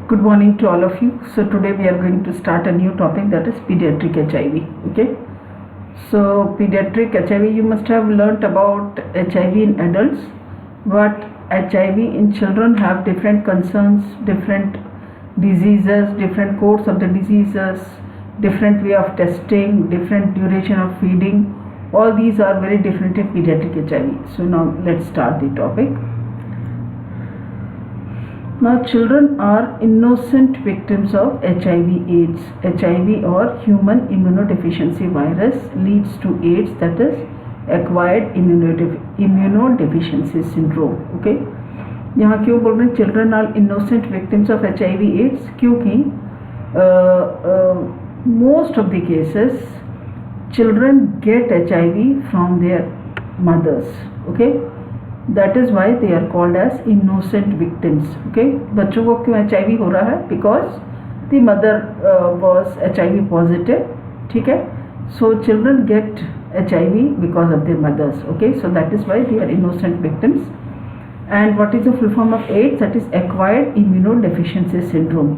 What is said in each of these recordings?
Good morning to all of you. So today we are going to start a new topic, that is pediatric HIV. Okay. So pediatric HIV, you must have learnt about HIV in adults, but HIV in children have different concerns, different diseases, different course of the diseases, different way of testing, different duration of feeding. All these are very different in pediatric HIV. So now let's start the topic. Now children are innocent victims of HIV/AIDS. HIV or human immunodeficiency virus leads to AIDS, that is acquired immunodeficiency syndrome. Okay, यहाँ क्यों बोल रहे हैं children are innocent victims of HIV/AIDS? क्योंकि most of the cases children get HIV from their mothers. Okay, that is why they are called as innocent victims. Okay, बच्चों को क्यों HIV हो रहा है? Because the mother was HIV positive. ठीक है, so children get HIV because of their mothers. Okay, so that is why they are innocent victims. And what is the full form of AIDS? That is acquired immunodeficiency syndrome.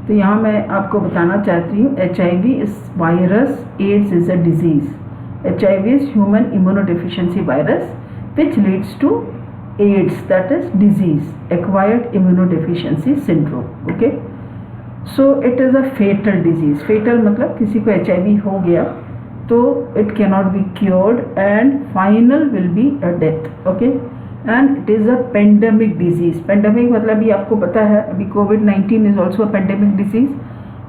तो यहाँ मैं आपको बताना चाहती हूँ HIV is virus, AIDS is a disease. HIV is human immunodeficiency virus which leads to AIDS, that is disease, acquired immunodeficiency syndrome. Okay, so it is a fatal disease. Fatal मतलब किसी को HIV हो गया तो it cannot be cured and final will be a death. Okay, and it is a pandemic disease. Pandemic मतलब भी आपको पता है, अभी COVID-19 is also a pandemic disease.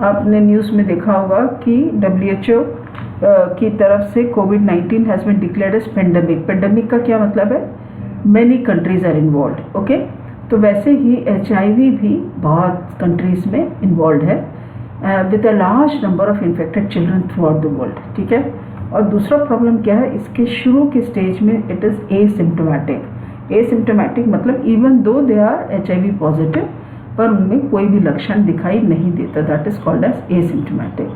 आपने न्यूज़ में देखा होगा कि WHO की तरफ से COVID-19 has been declared as pandemic. Pandemic का क्या मतलब है? Many countries are involved. Okay, तो वैसे ही HIV भी बहुत countries में involved है with a large number of infected children throughout the world. ठीक है, और दूसरा प्रॉब्लम क्या है, इसके शुरू के स्टेज में it is asymptomatic. Asymptomatic मतलब even though they are HIV positive पर उनमें कोई भी लक्षण दिखाई नहीं देता. That is called as asymptomatic.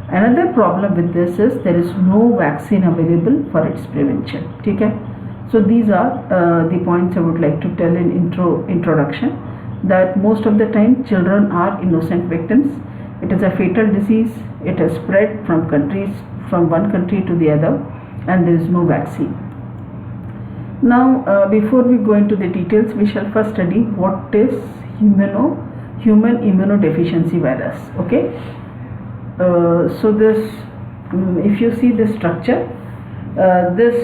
Another problem with this is there is no vaccine available for its prevention. ठीक है, so these are the points I would like to tell in introduction, that most of the time children are innocent victims. It is a fatal disease. It has spread from one country to the other, and there is no vaccine. Now before we go into the details, we shall first study what is human immunodeficiency virus. Okay, so this if you see the structure, this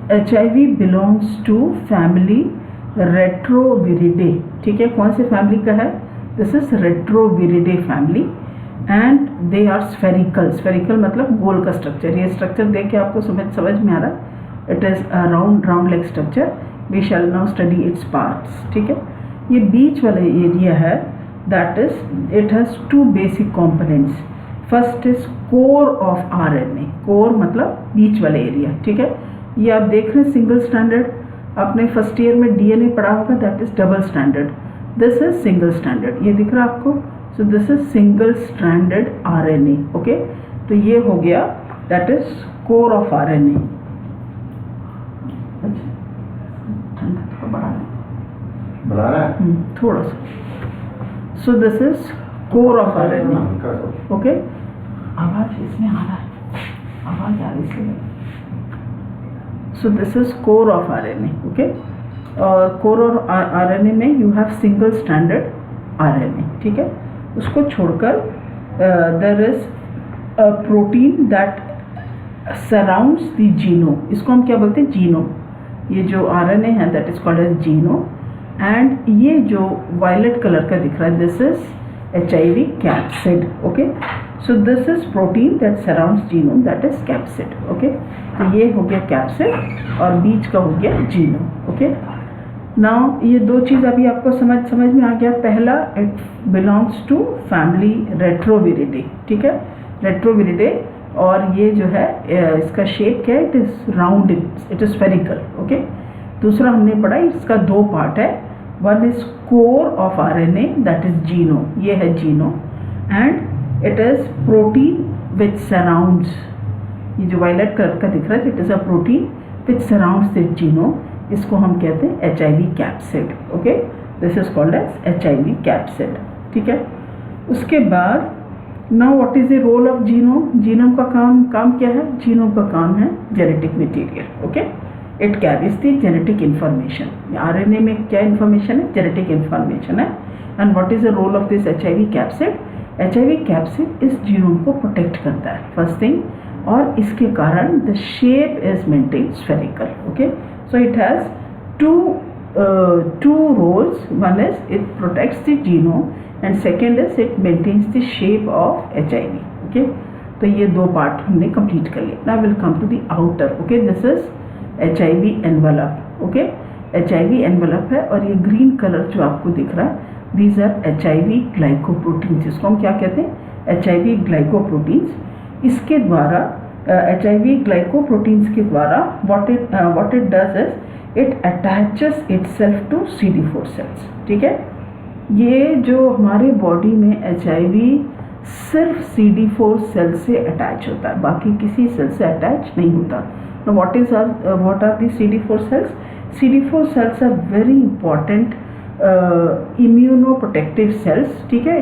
HIV belongs to family Retroviridae. ठीक है, कौन से family का है? This is Retroviridae family and they are spherical. Spherical मतलब गोल का structure. ये structure देख के आपको समझ में आ रहा है? It is a round like structure. We shall now study its parts. ठीक है, ये बीच वाला एरिया है, that is it has two basic components. First is core of RNA. Core मतलब बीच वाला एरिया. ठीक है, ये आप देख रहे हैं सिंगल स्टैंडर्ड. आपने फर्स्ट ईयर में DNA पढ़ा होगा, that is double standard. This is single standard. ये दिख रहा है आपको? सो this is single standard RNA. Okay, तो ये हो गया, that is core of RNA. बढ़ा रहा है थोड़ा सा. सो this is core of RNA. Okay, आवाज इसमें आ रहा है, आवाज आ रही है. So this is core of RNA. Okay, और कोर ऑफ RNA में you have single standard RNA. ठीक है, उसको छोड़कर there is a protein that surrounds the genome. इसको हम क्या बोलते हैं? जीनोम. ये जो RNA है that is called as genome. And ये जो वायलेट कलर का दिख रहा है, this is HIV capsid. Okay, so this is protein that surrounds genome, that is capsid. Okay, तो ये हो गया capsid और बीच का हो गया genome. Okay, now ये दो चीज़ अभी आपको समझ में आ गया. पहला, it belongs to family Retroviridae. ठीक है, Retroviridae. और ये जो है इसका शेप क्या है? It is round, it is spherical. Okay, दूसरा हमने पढ़ा, इसका दो पार्ट है. One is core of RNA, that is genome. ये है genome. And it is protein which surrounds, ये जो वायलेट कलर का दिख रहा है, it is a protein which surrounds the genome. इसको हम कहते हैं HIV capsid. Okay, this is called as HIV capsid. ठीक है, उसके बाद now what is the role of genome? Genome का काम क्या है? जीनोम का काम है genetic material, okay. It carries the genetic information. RNA में क्या इंफॉर्मेशन है? जेनेटिक इंफॉर्मेशन है। And what is the role of this HIV capsid? HIV capsid इस जीनोम को प्रोटेक्ट करता है, फर्स्ट थिंग, और इसके कारण the shape is maintain spherical, okay. So it has two roles. One is it protects the genome and second is it maintains the shape of HIV, okay. तो ये दो part हमने complete कर लिया. Now we'll come to the outer, okay. This is HIV envelope, okay. HIV envelope है और ये green colour जो आपको दिख रहा है, these are HIV glycoproteins, जिसको हम क्या कहते हैं? HIV glycoproteins. इसके द्वारा HIV glycoproteins के द्वारा what it does is it attaches itself to CD4 cells, ठीक है। ये जो हमारे बॉडी में HIV सिर्फ CD4 सेल से अटैच होता है, बाकी किसी सेल से अटैच नहीं होता। तो what are the CD4 cells? CD4 cells are very important immunoprotective cells, ठीक है।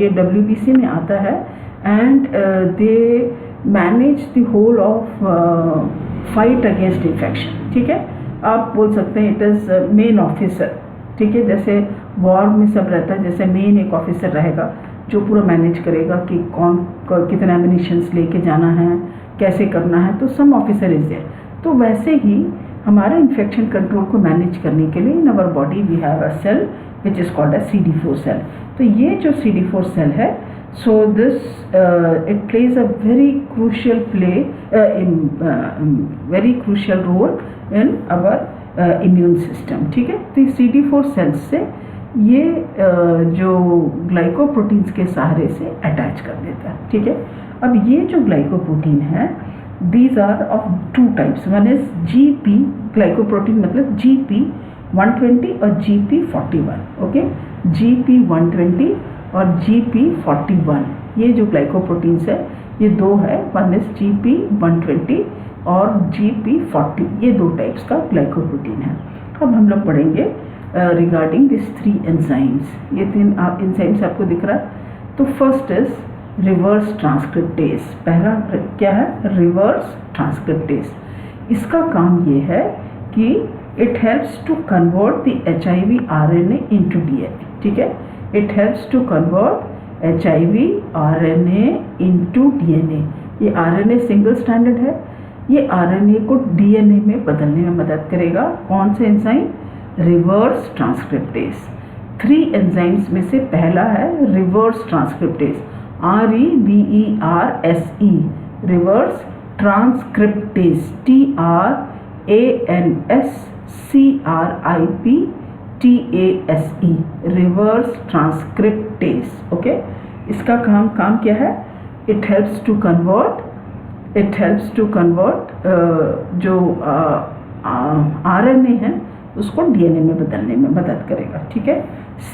ये WBC में आता है and they manage the whole of fight against infection, ठीक है। आप बोल सकते हैं इट इज़ मेन ऑफिसर, ठीक है। जैसे वॉर में सब रहता है, जैसे मेन एक ऑफिसर रहेगा जो पूरा मैनेज करेगा कि कौन कितना एमिनिशंस लेके जाना है, कैसे करना है, तो सम ऑफिसर इज देयर। तो वैसे ही हमारे इन्फेक्शन कंट्रोल को मैनेज करने के लिए in our body we have a cell which is called a CD4 cell. तो ये जो CD4 सेल है, so this it plays a very crucial role in our immune system, ठीक है। तो CD4 सेल्स से ये जो ग्लाइकोप्रोटीन्स के सहारे से अटैच कर देता है, ठीक है। अब ये जो ग्लाइकोप्रोटीन है, these are of two types. One is GP glycoprotein मतलब GP120 और GP41, ओके। GP120 और GP41 ये जो ग्लाइकोप्रोटीन्स है ये दो है, वन इज GP120 और GP40, ये दो टाइप्स का ग्लाइकोप्रोटीन है। अब हम लोग पढ़ेंगे रिगार्डिंग दिस 3 एंजाइम्स। ये 3 एंजाइम्स आपको दिख रहा है। तो फर्स्ट इज रिवर्स ट्रांसक्रिप्टेज। पहला क्या है? Reverse transcriptase. इसका काम ये है कि it helps to convert the HIV RNA into DNA, ठीक है। It helps to convert HIV RNA into DNA. ये RNA सिंगल स्टैंडर्ड है, ये RNA को DNA में बदलने में मदद करेगा। कौन से एंजाइम? Reverse transcriptase. 3 एंजाइम्स में से पहला है reverse transcriptase, REVERSE, reverse transcriptase, TRANSCRIPTASE, reverse transcriptase, okay. इसका काम क्या है? इट हेल्प्स टू कन्वर्ट जो RNA है उसको DNA में बदलने में मदद करेगा, ठीक है।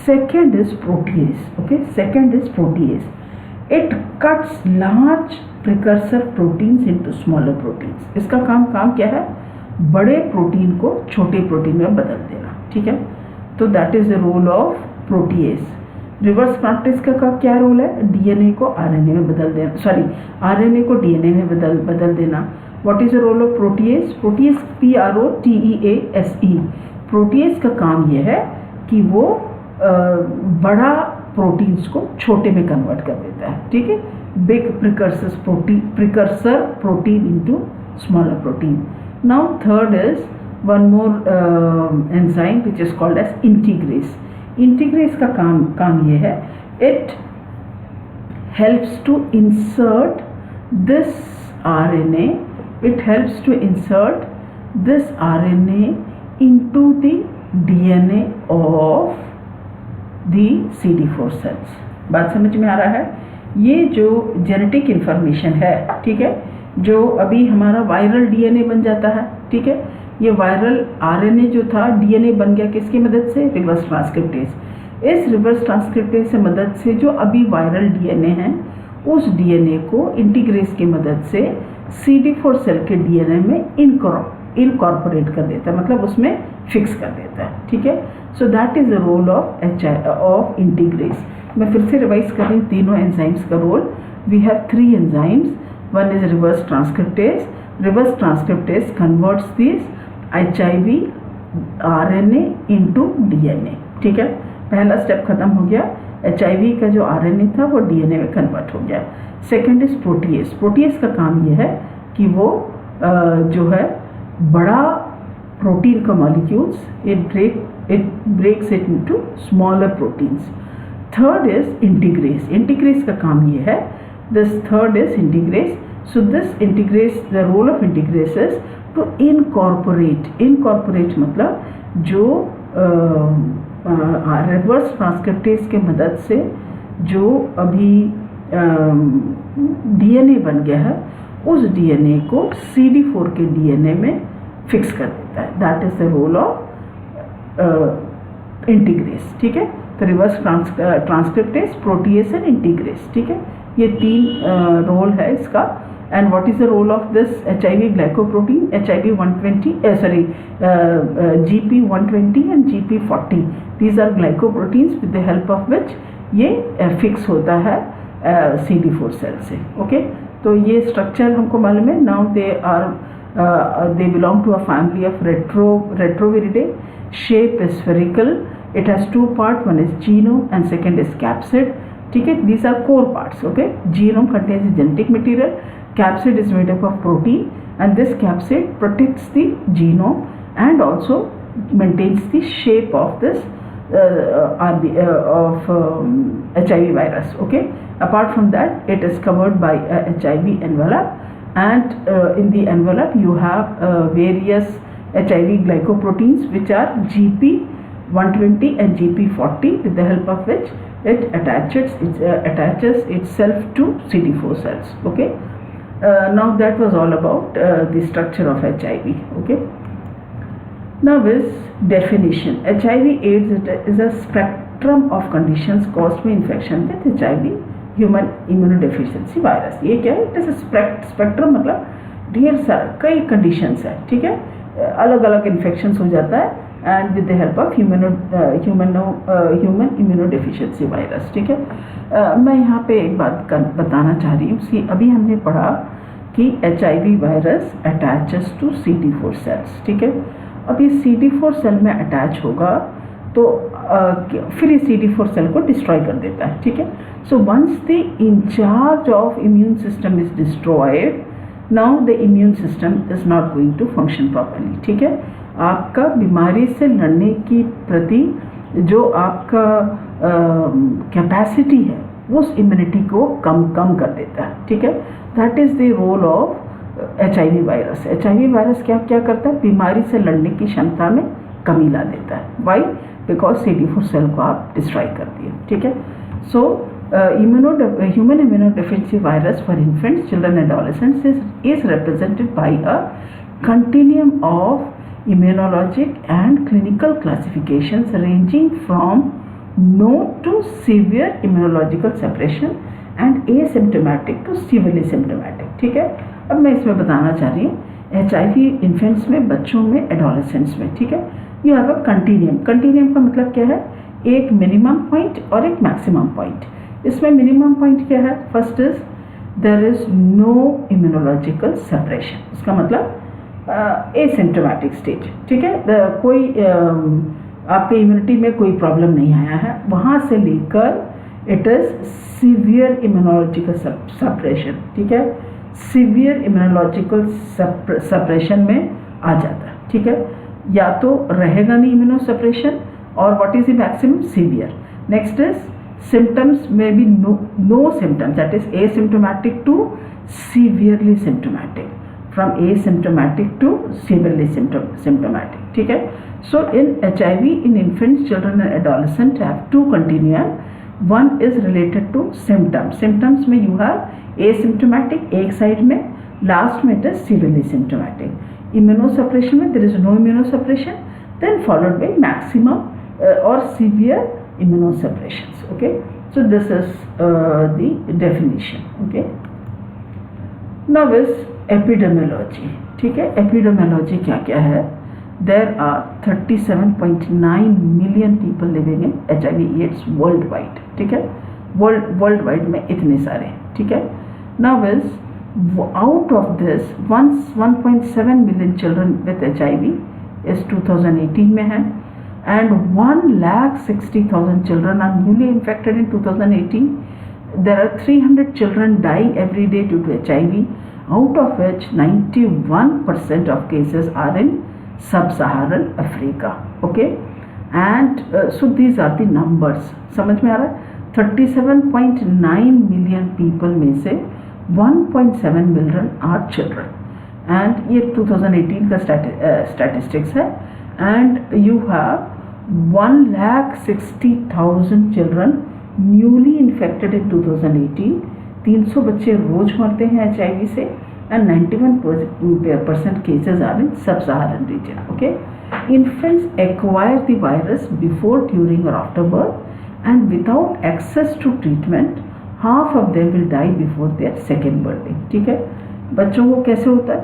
Second is protease, okay. Second is protease. It cuts large precursor proteins into smaller proteins. इसका काम क्या है? बड़े प्रोटीन को छोटे प्रोटीन में बदल देना, ठीक है। तो that is the role of protease. Reverse transcriptase का क्या रोल है? DNA को RNA में बदल देना, RNA को DNA में बदल देना। What is the role of protease? Protease PROTEASE। Protease का काम यह है कि वो बड़ा प्रोटीन्स को छोटे में कन्वर्ट कर देता है, ठीक है। Big precursor protein into smaller protein. Now third is one more enzyme which is called as integrase. Integrase का काम ये है, it helps to insert this RNA. It helps to insert this RNA into the DNA of the CD4 cells. बात समझ में आ रहा है? ये जो जेनेटिक इंफॉर्मेशन है, ठीक है, जो अभी हमारा वायरल DNA बन जाता है, ठीक है। ये वायरल RNA जो था DNA बन गया किसकी मदद से? Reverse transcriptase. इस रिवर्स ट्रांसक्रिप्टेज से मदद से जो अभी वायरल DNA है उस DNA को इंटीग्रेस की मदद से CD4 सेल के DNA में इनकॉर्पोरेट कर देता है, मतलब उसमें फिक्स कर देता है, ठीक है। So that is the role of integrase. मैं फिर से रिवाइज कर रही हूँ तीनों एंजाइम्स का role. We have 3 enzymes, one is reverse transcriptase. Reverse transcriptase converts this HIV RNA into DNA, ठीक है। पहला स्टेप खत्म हो गया, HIV का जो RNA था वो DNA में कन्वर्ट हो गया। Second is protease. प्रोटीएज का काम ये है कि वो जो है बड़ा प्रोटीन का molecules it breaks it into smaller proteins. Third is integrase. Integrase का काम ये है, this third is integrase. So this integrase, the role of integrase is to incorporate मतलब जो रिवर्स ट्रांसक्रिप्टेज के मदद से जो अभी DNA बन गया है उस DNA को CD4 के DNA में फिक्स कर देता है। That is the role of integrase, ठीक है। तो reverse transcriptase, protease and integrase, ठीक है। ये 3 रोल है इसका। And what is the role of this HIV glycoprotein? GP120 and GP40, these are glycoproteins with the help of which ये fix होता है CD4 सेल से, ओके। तो ये स्ट्रक्चर हमको मालूम है। Now they belong to a family of Retroviridae. Shape is spherical. It has 2 parts, one is genome and second is capsid, ठीक है। These are core parts, okay. Genome contains the genetic material, capsid is made up of protein, and this capsid protects the genome and also maintains the shape of this HIV virus, okay. Apart from that, it is covered by a HIV envelope, and in the envelope you have various HIV glycoproteins which are GP120 and GP40, with the help of which it attaches itself to CD4 cells, okay. Now that was all about the structure of HIV, okay. Now is definition. HIV/AIDS is a spectrum of conditions caused by infection with HIV human immunodeficiency virus. ये क्या है? It is spectrum, मतलब ढेर सारा कई conditions है, ठीक है। अलग अलग इन्फेक्शंस हो जाता है and with the help of human immunodeficiency virus, ठीक है। मैं यहाँ पे एक बात बताना चाह रही हूँ। अभी हमने पढ़ा कि HIV virus attaches to CD4 cells, ठीक है। अब ये CD4 सेल में अटैच होगा तो फिर ये CD4 सेल को डिस्ट्रॉय कर देता है, ठीक है। So once the incharge of immune system is destroyed, now the immune system is not going to function properly, ठीक है। आपका बीमारी से लड़ने की प्रति जो आपका कैपेसिटी है उस इम्यूनिटी को कम कर देता है, ठीक है। That is the role of HIV virus. HIV virus क्या करता है? बीमारी से लड़ने की क्षमता में कमी ला देता है। वाई? बिकॉज CD4 सेल को आप डिस्ट्रॉय कर दिए, ठीक है। So human immunodeficiency virus for infants, children, adolescents is represented by a continuum of immunologic and clinical classifications ranging from no to severe immunological suppression and asymptomatic to severely symptomatic, ठीक है। अब मैं इसमें बताना चाह रही हूँ HIV इन्फेंट्स में, बच्चों में, एडोलेसेंट्स में, ठीक है। You have a continuum. Continuum का मतलब क्या है? एक मिनिमम पॉइंट और एक मैक्सिमम पॉइंट। इसमें मिनिमम पॉइंट क्या है? First is there is no immunological separation, इसका मतलब एसिम्प्टोमेटिक स्टेज, ठीक है। कोई आपके इम्यूनिटी में कोई प्रॉब्लम नहीं आया है, वहाँ से लेकर it is severe immunological separation, ठीक है। सीवियर इम्यूनोलॉजिकल सेपरेशन में आ जाता है, ठीक है। या तो रहेगा नहीं इम्यूनो सेपरेशन, और what is the maximum? Severe. Next is symptoms में भी no symptoms, that is asymptomatic to severely symptomatic, from asymptomatic to severely symptomatic, ठीक है। So in HIV in infants, children and adolescent have 2 continuum. One is related to symptoms. Symptoms में you have asymptomatic एक side में, last में it is severely symptomatic. Immunosuppression में there is no immunosuppression, then followed by maximum or severe immunosuppressions, okay. So this is the definition, okay. Now is epidemiology, ठीक है। Epidemiology क्या क्या है? There are 37.9 million people living in HIV/AIDS world wide, ठीक है। World wide में इतने सारे, ठीक है। Now is out of this 1.7 million children with HIV इस 2018 में है, and 1,60,000 children are newly infected in 2018. There are 300 children dying every day due to HIV, out of which 91% of cases are in sub-Saharan Africa. Okay, and so these are the numbers. समझ में आ रहा है? 37.9 million people में से 1.7 million are children, and ये 2018 का statistics है, and you have 1,60,000 children newly infected in 2018. 300 बच्चे रोज मरते हैं HIV से, and 91% cases are in sub-Saharan region. Okay, infants acquire the virus before, during or after birth, and without access to treatment, half of them will die before their second birthday. ठीक है, बच्चों को कैसे होता है?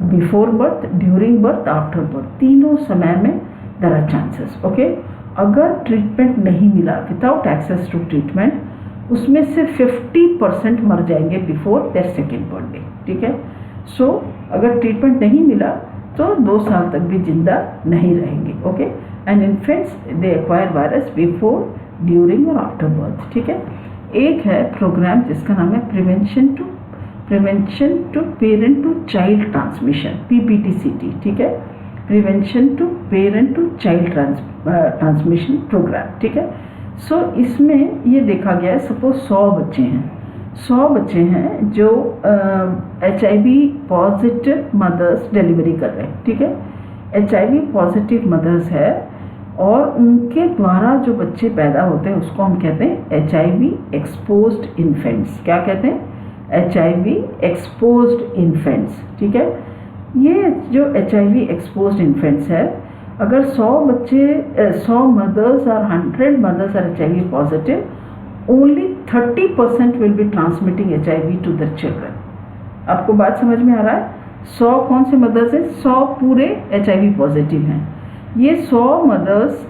Before birth, during birth, after birth, तीनों समय में देयर आर चांसेस। ओके, अगर ट्रीटमेंट नहीं मिला, विदाउट एक्सेस टू ट्रीटमेंट, उसमें से 50% मर जाएंगे बिफोर देयर सेकेंड बर्थडे, ठीक है। सो अगर ट्रीटमेंट नहीं मिला तो 2 साल तक भी जिंदा नहीं रहेंगे। Okay, and infants they acquire virus before, during और आफ्टर बर्थ, ठीक है। एक है प्रोग्राम जिसका नाम है prevention to parent to child transmission, PPTCT, ठीक है। Prevention to parent to child transmission program, ठीक है। सो इसमें ये देखा गया है, सपोज 100 बच्चे हैं जो HIV पॉजिटिव मदर्स डिलीवरी कर रहे हैं, ठीक है। HIV पॉजिटिव मदर्स है और उनके द्वारा जो बच्चे पैदा होते हैं उसको हम कहते हैं HIV एक्सपोज्ड इन्फेंट्स। क्या कहते हैं? HIV एक्सपोज्ड इन्फेंट्स, ठीक है। ये जो HIV एक्सपोज्ड इन्फेंट्स है, अगर 100 मदर्स और 100 mothers are HIV positive, only 30% will be transmitting HIV to their children. आपको बात समझ में आ रहा है? 100 कौन से मदर्स हैं? 100 पूरे HIV पॉजिटिव हैं। ये 100 मदर्स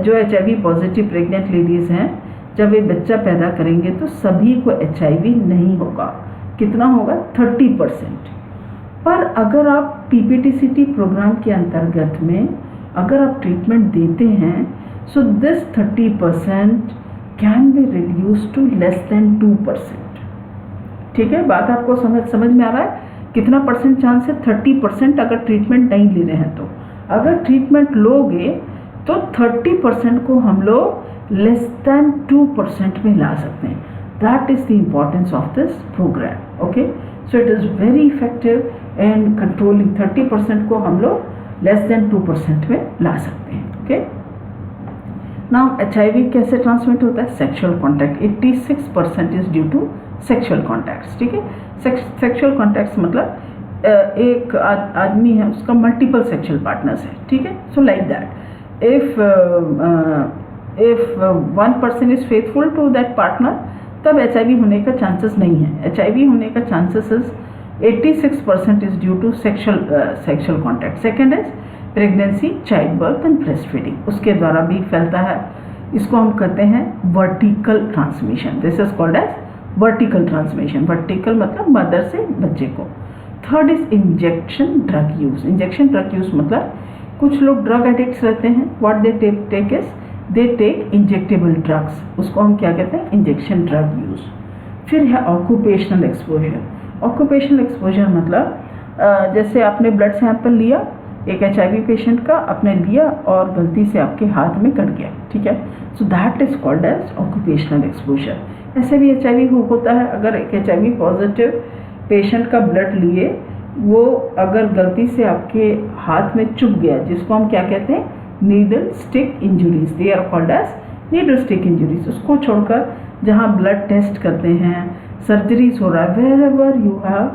जो HIV पॉजिटिव प्रेग्नेंट लेडीज़ हैं, जब ये बच्चा पैदा करेंगे तो सभी को HIV नहीं होगा। कितना होगा? 30%। पर अगर आप PPTCT प्रोग्राम के अंतर्गत में अगर आप ट्रीटमेंट देते हैं, so this 30% can be reduce to less than 2%, ठीक है। बात आपको समझ में आ रहा है? कितना परसेंट चांस है? 30% अगर ट्रीटमेंट नहीं ले रहे हैं तो। अगर ट्रीटमेंट लोगे तो 30% को हम लोग लेस देन 2% में ला सकते हैं। That is the importance of this program. Okay, so it is very effective in controlling 30% को हम लोग लेस देन 2% में ला सकते हैं। ओके, नाउ HIV कैसे ट्रांसमिट होता है? Sexual contact. 86% is due to sexual contacts, ठीक है। सेक्सुअल कॉन्टैक्ट्स मतलब एक आदमी है, उसका मल्टीपल सेक्सुअल पार्टनर्स है, ठीक है। So like that if one person is faithful to that partner, तब HIV होने का चांसेस नहीं है। HIV होने का chances is 86% is due to sexual contact. Second is pregnancy, child birth and breast feeding, उसके द्वारा भी फैलता है। इसको हम कहते हैं vertical transmission. This is called as vertical transmission. Vertical मतलब मदर से बच्चे को। Third is injection drug use. Injection drug use मतलब कुछ लोग ड्रग एडिक्ट्स रहते हैं। What they take is they take injectable drugs, उसको हम क्या कहते हैं? Injection drug use. फिर है ऑक्यूपेशनल एक्सपोजर। ऑक्यूपेशनल एक्सपोजर मतलब जैसे आपने ब्लड सैंपल लिया एक HIV पेशेंट का, आपने लिया और गलती से आपके हाथ में कट गया, ठीक है। So that is called as occupational exposure. ऐसे भी HIV होता है। अगर एक HIV पॉजिटिव पेशेंट का ब्लड लिए, वो अगर गलती से आपके हाथ में चुभ गया, जिसको हम क्या कहते हैं? Needle stick injuries. They are called as needle stick injuries. उसको छोड़कर जहाँ ब्लड टेस्ट करते हैं, सर्जरीज हो रहा है, wherever you have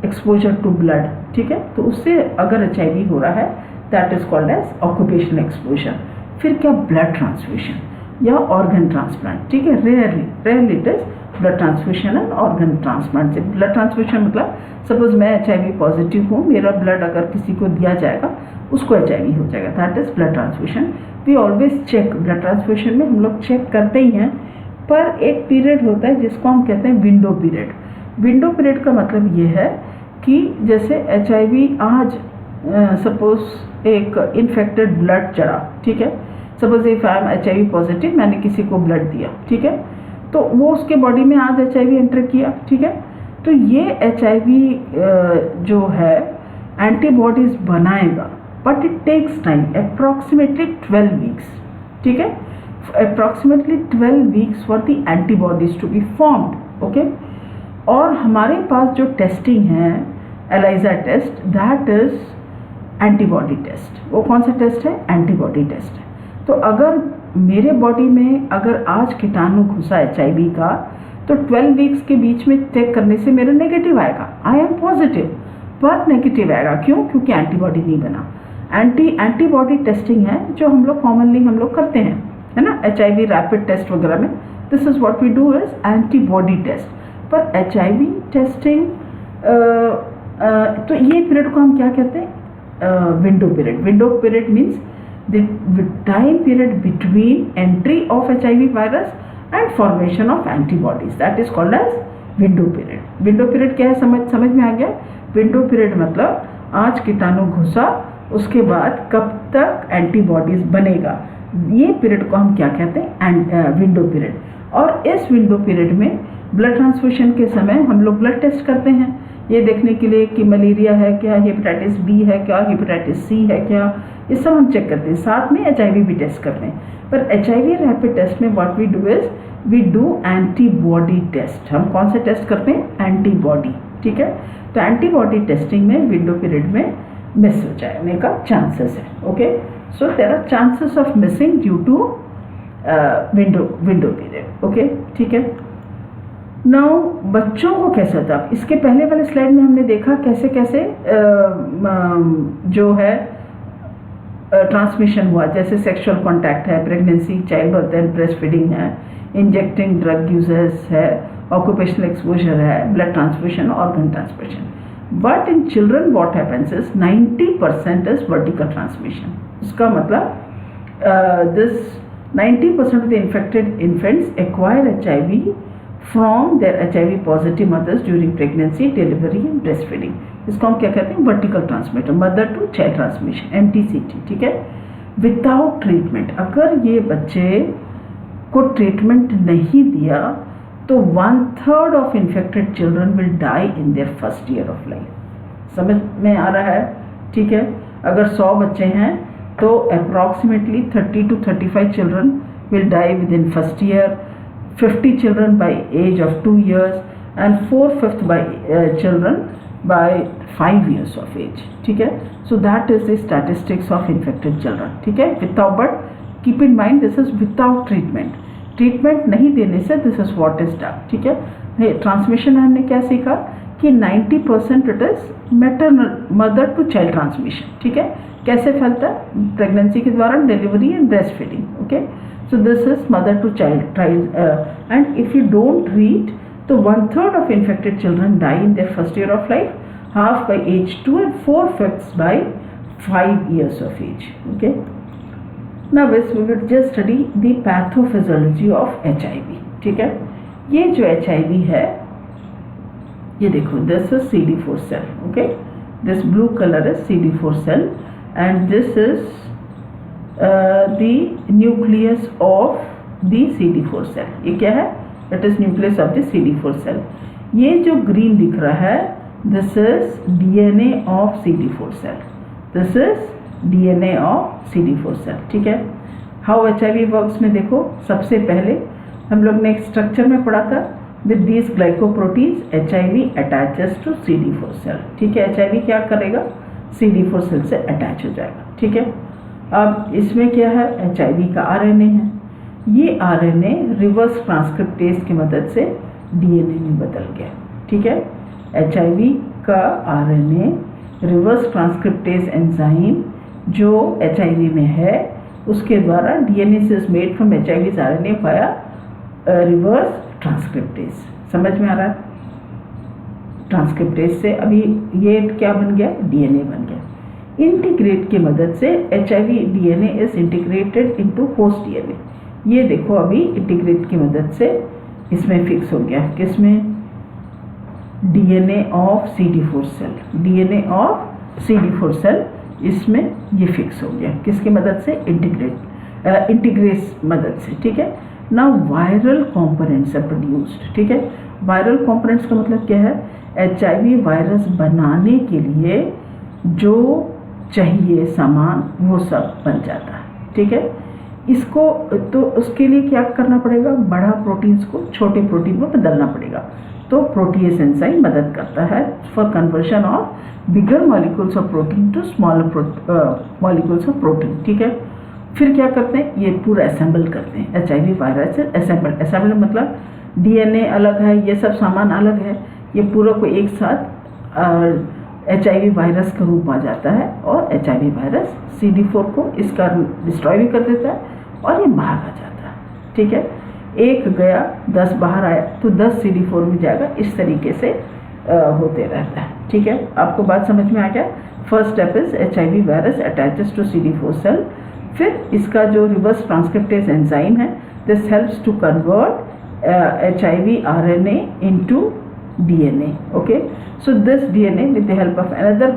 exposure to blood, ठीक है, तो उससे अगर HIV हो रहा है, that is called as occupational exposure. फिर क्या? Blood transfusion. या ऑर्गन ट्रांसप्लांट, ठीक है। Rarely it is blood transfusion and organ transplant. से ब्लड ट्रांसफ्यूशन मतलब सपोज मैं HIV पॉजिटिव हूँ, मेरा ब्लड अगर किसी को दिया जाएगा उसको HIV हो जाएगा, that is blood transfusion. We always check, blood transfusion में हम लोग चेक करते ही हैं, पर एक पीरियड होता है जिसको हम कहते हैं विंडो पीरियड। विंडो पीरियड का मतलब ये है कि जैसे HIV आज सपोज एक इन्फेक्टेड ब्लड चढ़ा, ठीक है, suppose if I am HIV positive, मैंने किसी को ब्लड दिया, ठीक है, तो वो उसके बॉडी में आज HIV एंटर किया, ठीक है, तो ये HIV जो है एंटीबॉडीज बनाएगा, but it takes time, approximately 12 weeks, ठीक है, approximately 12 weeks for the antibodies to be formed, okay. और हमारे पास जो टेस्टिंग है ELISA test, that is antibody test. वो कौन सा टेस्ट है? एंटीबॉडी टेस्ट है। तो अगर मेरे बॉडी में अगर आज कीटाणु घुसा HIV का, तो 12 वीक्स के बीच में चेक करने से मेरा नेगेटिव आएगा, आई एम पॉजिटिव, पर नेगेटिव आएगा। क्यों? क्योंकि एंटीबॉडी नहीं बना। एंटीबॉडी टेस्टिंग है जो हम लोग कॉमनली हम लोग करते हैं, है ना, HIV रैपिड टेस्ट वगैरह में। This is what we do is antibody test. पर HIV टेस्टिंग तो ये पीरियड को हम क्या कहते हैं? Window period. Window period means the time period between entry of HIV virus and formation of antibodies, that is called as window period. Window period क्या है? समझ में आ गया? विंडो पीरियड मतलब आज कीटाणु घुसा, उसके बाद कब तक एंटीबॉडीज बनेगा, ये पीरियड को हम क्या कहते हैं? Window period. और इस विंडो पीरियड में ब्लड ट्रांसफ्यूशन के समय हम लोग ब्लड टेस्ट करते हैं, ये देखने के लिए कि मलेरिया है क्या, हेपेटाइटिस B है क्या, हेपेटाइटिस C है क्या, ये सब हम चेक करते हैं। साथ में HIV भी टेस्ट करते हैं। पर HIV रैपिड टेस्ट में what we do is we do antibody test. हम कौन सा टेस्ट करते हैं? एंटीबॉडी, ठीक है। तो एंटीबॉडी टेस्टिंग में विंडो पीरियड में मिस हो जाने का चांसेस है, okay. So there are chances of missing due to window period, okay, ठीक है। नाउ बच्चों को कैसे होता है? इसके पहले वाले स्लाइड में हमने देखा कैसे कैसे जो है ट्रांसमिशन हुआ, जैसे सेक्सुअल कांटेक्ट है, pregnancy, child birth and breast feeding है, इंजेक्टिंग ड्रग यूजेस है, ऑक्यूपेशनल एक्सपोजर है, blood transfusion, organ transfusion. But in children what happens is 90% is vertical transmission. उसका मतलब this 90% of the infected infants acquire HIV from their HIV positive mothers during pregnancy, delivery and breastfeeding. इसको हम क्या कहते हैं? Vertical transmitter, mother to child transmission, MTCT, ठीक है। Without treatment, अगर ये बच्चे को ट्रीटमेंट नहीं दिया तो 1/3 of infected children will die in their first year of life. समझ में आ रहा है? ठीक है। अगर 100 बच्चे हैं तो approximately 30 to 35 children will die within first year, 50 children by age of 2 years and 4/5 by children by 5 years of age, ठीक है। So that is the statistics of infected children, ठीक है। Without, but keep in mind this is without treatment. Treatment नहीं देने से this is what is done, ठीक है। Transmission हमने क्या सीखा कि 90% it is maternal, mother to child transmission, ठीक है। कैसे फैलता है? प्रेगनेंसी के द्वारा, delivery and breast feeding, okay. So this is mother to child and if you don't treat, so 1/3 of infected children die in their first year of life, half by age 2 and 4/5 by 5 years of age, okay. Now we will just study the pathophysiology of HIV, ठीक है। ये जो HIV है, ये देखो, this is CD4 cell, okay. This blue color is CD4 cell and this is the nucleus of the CD4 cell. ये क्या है? It is nucleus of the CD4 cell. ये जो green दिख रहा है, this is DNA of CD4 cell. This is DNA of CD4 cell, ठीक है। How HIV works में देखो, सबसे पहले हम लोग ने एक स्ट्रक्चर में पढ़ा था, with these glycoproteins HIV attaches to CD4 cell, ठीक है। HIV क्या करेगा? CD4 cell से अटैच हो जाएगा, ठीक है। अब इसमें क्या है? HIV का RNA है। ये RNA रिवर्स ट्रांसक्रिप्टेज की मदद से DNA में बदल गया, ठीक है। HIV का RNA रिवर्स ट्रांसक्रिप्टेज एंजाइम जो HIV में है उसके द्वारा DNA is made from HIV RNA via reverse transcriptase. समझ में आ रहा है? ट्रांसक्रिप्टेज से अभी ये क्या बन गया? डीएनए बन गया। इंटीग्रेट की मदद से HIV DNA is integrated into host DNA. ये देखो अभी इंटीग्रेट की मदद से इसमें फिक्स हो गया। किसमें? DNA of CD4 cell. DNA of CD4 cell इसमें ये फिक्स हो गया। किसकी मदद से? इंटीग्रेस मदद से। ठीक है। Now viral components are produced. ठीक है। वायरल कॉम्पोनेंट्स का मतलब क्या है? HIV वायरस बनाने के लिए जो चाहिए सामान वो सब बन जाता है। ठीक है। इसको तो उसके लिए क्या करना पड़ेगा? बड़ा प्रोटीन्स को छोटे प्रोटीन में बदलना पड़ेगा। तो प्रोटीएज एंजाइम मदद करता है for conversion of bigger molecules of protein to smaller molecules of protein. ठीक है। फिर क्या करते हैं? ये पूरा असेंबल करते हैं। HIV वायरस असेंबल मतलब DNA अलग है, ये सब सामान अलग है, ये पूरा को एक साथ HIV वायरस का रूप आ जाता है और HIV वायरस CD4 को इसका डिस्ट्रॉय भी कर देता है और ये बाहर आ जाता है। ठीक है। एक गया 10 बाहर आया तो 10 CD4 में जाएगा। इस तरीके से होते रहता है। ठीक है। आपको बात समझ में आ गया? First step is HIV virus attaches to CD4 cell. फिर इसका जो रिवर्स ट्रांसक्रिप्टेज एंजाइम है this helps to convert HIV RNA into DNA. Okay, so this DNA with the help of another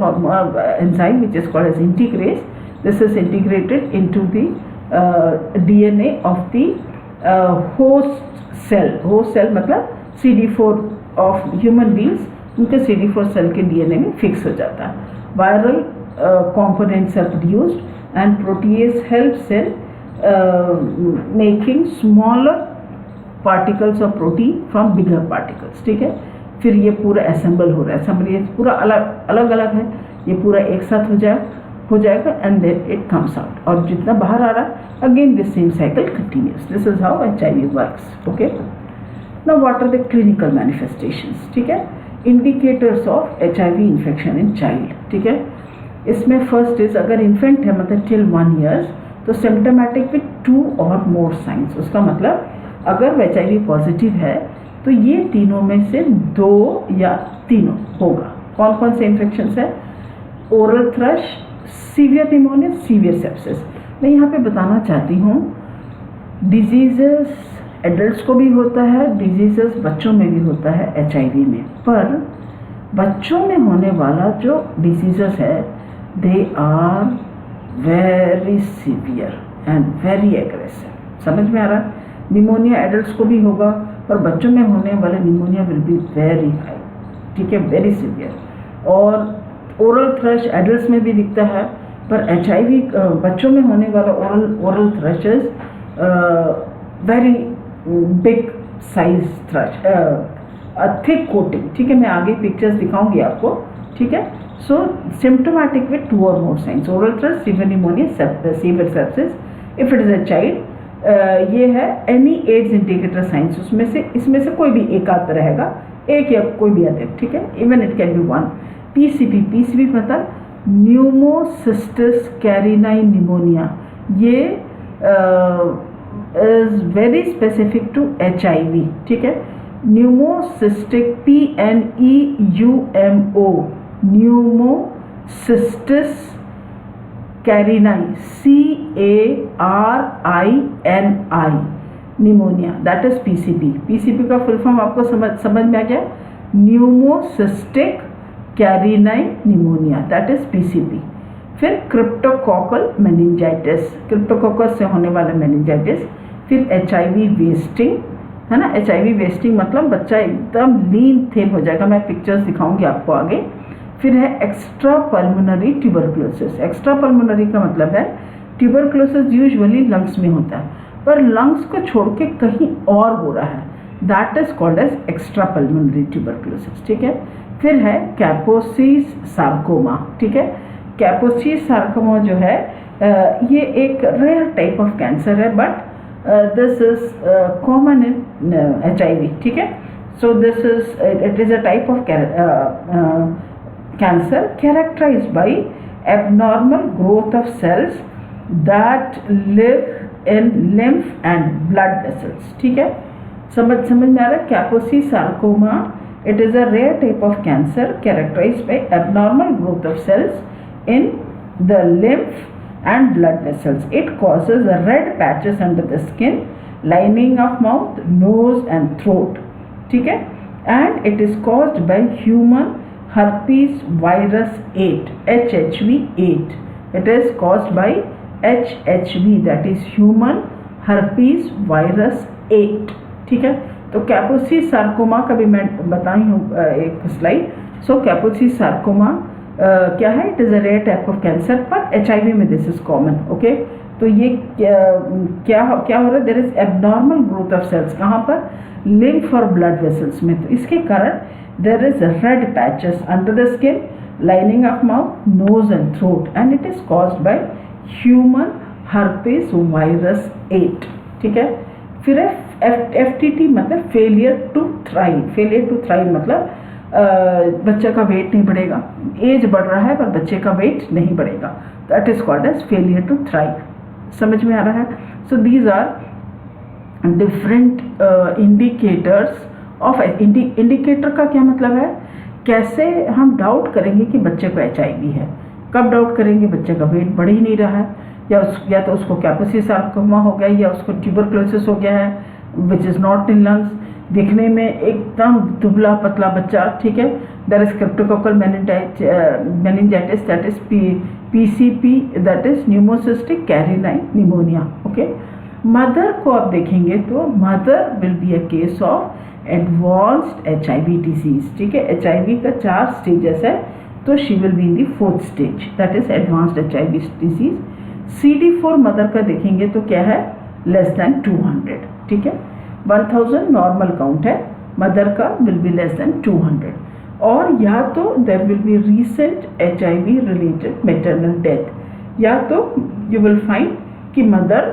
enzyme which is called as integrase, this is integrated into the DNA of the host cell. Host cell मतलब CD4 of human beings, उनके CD4 cell के DNA में fix हो जाता है। Viral components are produced and protease helps in making smaller particles of protein from bigger particles. ठीक है। फिर ये पूरा असेंबल हो रहा है। असेंबल ये पूरा अलग अलग है, ये पूरा एक साथ हो जाएगा and then it comes out. और जितना बाहर आ रहा है again this same cycle continues. This is how HIV works. Okay. Now what are the clinical manifestations? ठीक है। Indicators of HIV infection in child. ठीक है। इसमें फर्स्ट इज अगर इन्फेंट है मतलब टिल 1 ईयर्स तो सिम्टोमेटिक विथ 2 और मोर साइंस। उसका मतलब अगर HIV पॉजिटिव है तो ये तीनों में से 2 या तीनों होगा। कौन कौन से इन्फेक्शंस है? Oral thrush, severe pneumonia, severe sepsis. मैं यहाँ पे बताना चाहती हूँ डिजीजेस एडल्ट्स को भी होता है, डिजीजेस बच्चों में भी होता है HIV में। पर बच्चों में होने वाला जो डिजीजेस है they are very severe and very aggressive. समझ में आ रहा है? निमोनिया एडल्ट्स को भी होगा पर बच्चों में होने वाले pneumonia will be very high. ठीक है, वेरी सीवियर। और ओरल थ्रश एडल्ट्स में भी दिखता है पर HIV बच्चों में होने वाला oral thrush is very big size thrust, thick coating. ठीक है, मैं आगे पिक्चर्स दिखाऊंगी आपको। ठीक है। सो सिम्टोमेटिक विथ 2 और more signs, oral thrush, severe pneumonia, severe sepsis. If it is a child ये है एनी एड्स इंडिकेटर साइंस, इसमें से कोई भी एक आता रहेगा, एक या कोई भी अधिक। ठीक है। Even it can be 1। PCP मतलब न्यूमोसिस्टिस कैरिनाई निमोनिया। ये is very specific to HIV। ठीक है। Pneumocystic PNEUMO pneumocystis carinii CARINI pneumonia, that is PCP का फुल फॉर्म आपको समझ में आ गया? Pneumocystic carinii pneumonia, that is PCP। फिर क्रिप्टोकोकल मेनिंजाइटिस, क्रिप्टोकोकस से होने वाला मेनिंजाइटिस। फिर HIV वेस्टिंग, है ना? HIV वेस्टिंग मतलब बच्चा एकदम लीन थिन हो जाएगा। मैं पिक्चर्स दिखाऊंगी आपको आगे। फिर है extra pulmonary tuberculosis. Extra pulmonary का मतलब है ट्यूबरक्लोसिस यूजुअली लंग्स में होता है पर लंग्स को छोड़ के कहीं और हो रहा है, that is called as extra pulmonary tuberculosis. ठीक है। फिर है कैपोसिस सार्कोमा। ठीक है। कैपोसिस सार्कोमा जो है ये एक रेयर टाइप ऑफ कैंसर है but this is common in HIV। ठीक है। So this is it is a type of cancer characterized by abnormal growth of cells that live in lymph and blood vessels. ठीक है, समझ में आ रहा है? Kaposi sarcoma, it is a rare type of cancer characterized by abnormal growth of cells in the lymph and blood vessels. It causes red patches under the skin, lining of mouth, nose and throat. ठीक है, and it is caused by human herpes virus 8, HHV 8. It is caused by HHV, that is human herpes virus 8. ठीक है, तो कैपोसी sarcoma का भी मैं बताई हूँ एक स्लाइड. सो कैपोसी सार्कोमा क्या है? It is a rare type of cancer, पर HIV में दिस इज कॉमन. ओके, तो ये क्या हो रहा है? There is abnormal growth of cells. कहाँ पर? लिम्फ और ब्लड वेसल्स में. तो इसके कारण there is red patches under the skin, lining of mouth, nose and throat, and it is caused by human herpes virus 8. ठीक है, फिर FTT मतलब failure to thrive. Failure to thrive मतलब बच्चे का वेट नहीं बढ़ेगा. एज बढ़ रहा है पर बच्चे का वेट नहीं बढ़ेगा. That is called as failure to thrive. समझ में आ रहा है? So these are different indicators of. Indicator का क्या मतलब है? कैसे हम डाउट करेंगे कि बच्चे को HIV है? कब डाउट करेंगे? बच्चे का वेट बढ़ ही नहीं रहा है, या तो उसको कैपोसी सार्कोमा हो गया, या उसको ट्यूबरक्लोसिस हो गया है which is not in lungs. दिखने में एकदम दुबला पतला बच्चा. ठीक है, there is cryptococcal meningitis, that is PCP, that is pneumocystic carinii pneumonia. Okay, mother को आप देखेंगे तो mother will be a case of advanced HIV disease. ठीक है, HIV का 4 स्टेजेस है, तो she will be in the 4th stage, that is advanced HIV disease. CD4 mother का देखेंगे तो क्या है? Less than 200. ठीक है, 1000 नॉर्मल काउंट है, मदर का विल बी लेस देन 200. और या तो there will be recent HIV related maternal death, या तो यू विल फाइंड कि मदर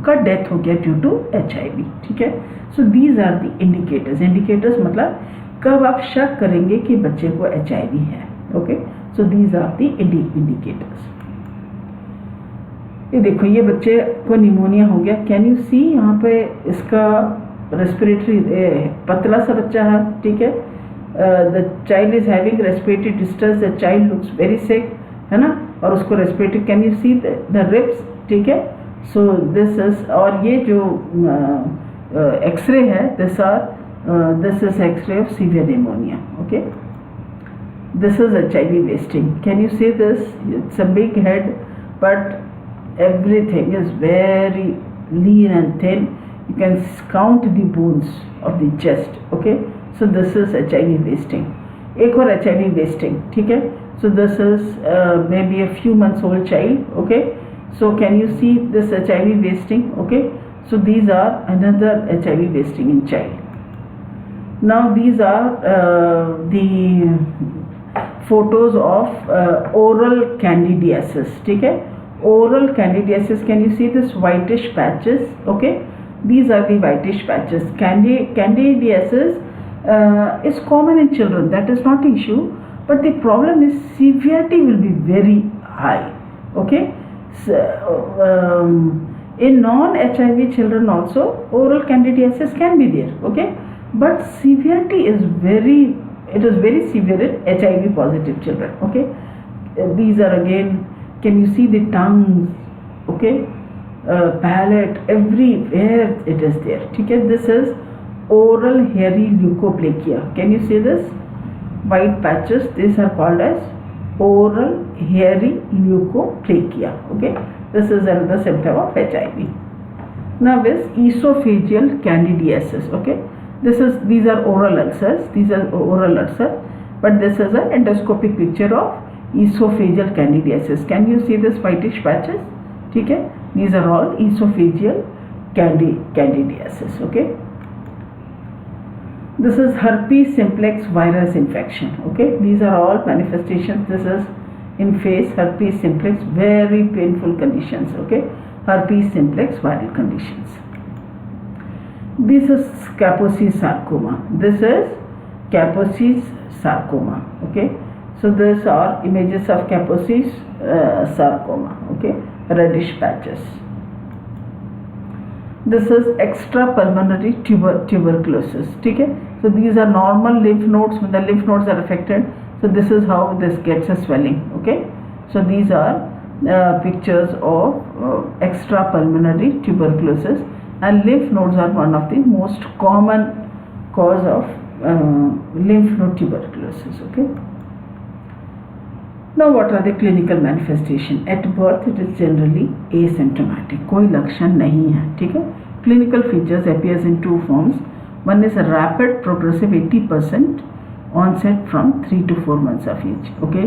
का डेथ हो गया ड्यू टू HIV. ठीक है, so these are the indicators. Indicators मतलब कब आप शक करेंगे कि बच्चे को HIV है. Okay, so these are the indicators. ये देखो, ये बच्चे को निमोनिया हो गया. कैन यू सी यहाँ पे इसका रेस्पिरेटरी पतला सा बच्चा है. ठीक है, the child is having respiratory distress, the child looks very sick, है ना, और उसको respiratory. Can you see the ribs. ठीक है, सो दिस इज. और ये जो एक्सरे है, this is x-ray of severe pneumonia. Okay, this is HIV wasting. Can you see this? It's a big head, but everything is very lean and thin. You can count the bones of the chest. Okay, so this is HIV wasting. एक और HIV wasting. ठीक है, so this is maybe a few months old child. Okay, so can you see this HIV wasting? Okay, so these are another HIV wasting in child. Now these are the photos of oral candidiasis. ठीक है, oral candidiasis. Can you see this whitish patches? Okay, these are the whitish patches. Candidiasis is common in children, that is not an issue, but the problem is severity will be very high. Okay, so, in non-HIV children also oral candidiasis can be there. Okay, but severity is it is very severe in HIV positive children. Okay, these are again. Can you see the tongues? Okay, palate, everywhere it is there. ठीक है, this is oral hairy leukoplakia. Can you see this? White patches. These are called as oral hairy leukoplakia. Okay, this is another symptom of HIV. Now is esophageal candidiasis. Okay, these are oral ulcers. These are oral ulcers, but this is an endoscopic picture of esophageal candidiasis. Can you see this whitish patches? ठीक है, these are all esophageal candidiasis. Okay, this is herpes simplex virus infection. Okay, these are all manifestations. This is in face herpes simplex, very painful conditions. Okay, herpes simplex viral conditions. This is Kaposi sarcoma. This is Kaposi sarcoma. Okay, so these are images of Kaposi's sarcoma. Okay, reddish patches. This is extrapulmonary tuberculosis. ठीक है, so these are normal lymph nodes. When the lymph nodes are affected, so this is how this gets a swelling. Okay, so these are pictures of extrapulmonary tuberculosis, and lymph nodes are one of the most common cause of lymph node tuberculosis. Okay. Now what are the clinical manifestation? At birth it is generally asymptomatic, कोई लक्षण नहीं है. ठीक है. Clinical features appears in two forms. One is a rapid progressive 80% onset from 3 to 4 months of age. Okay,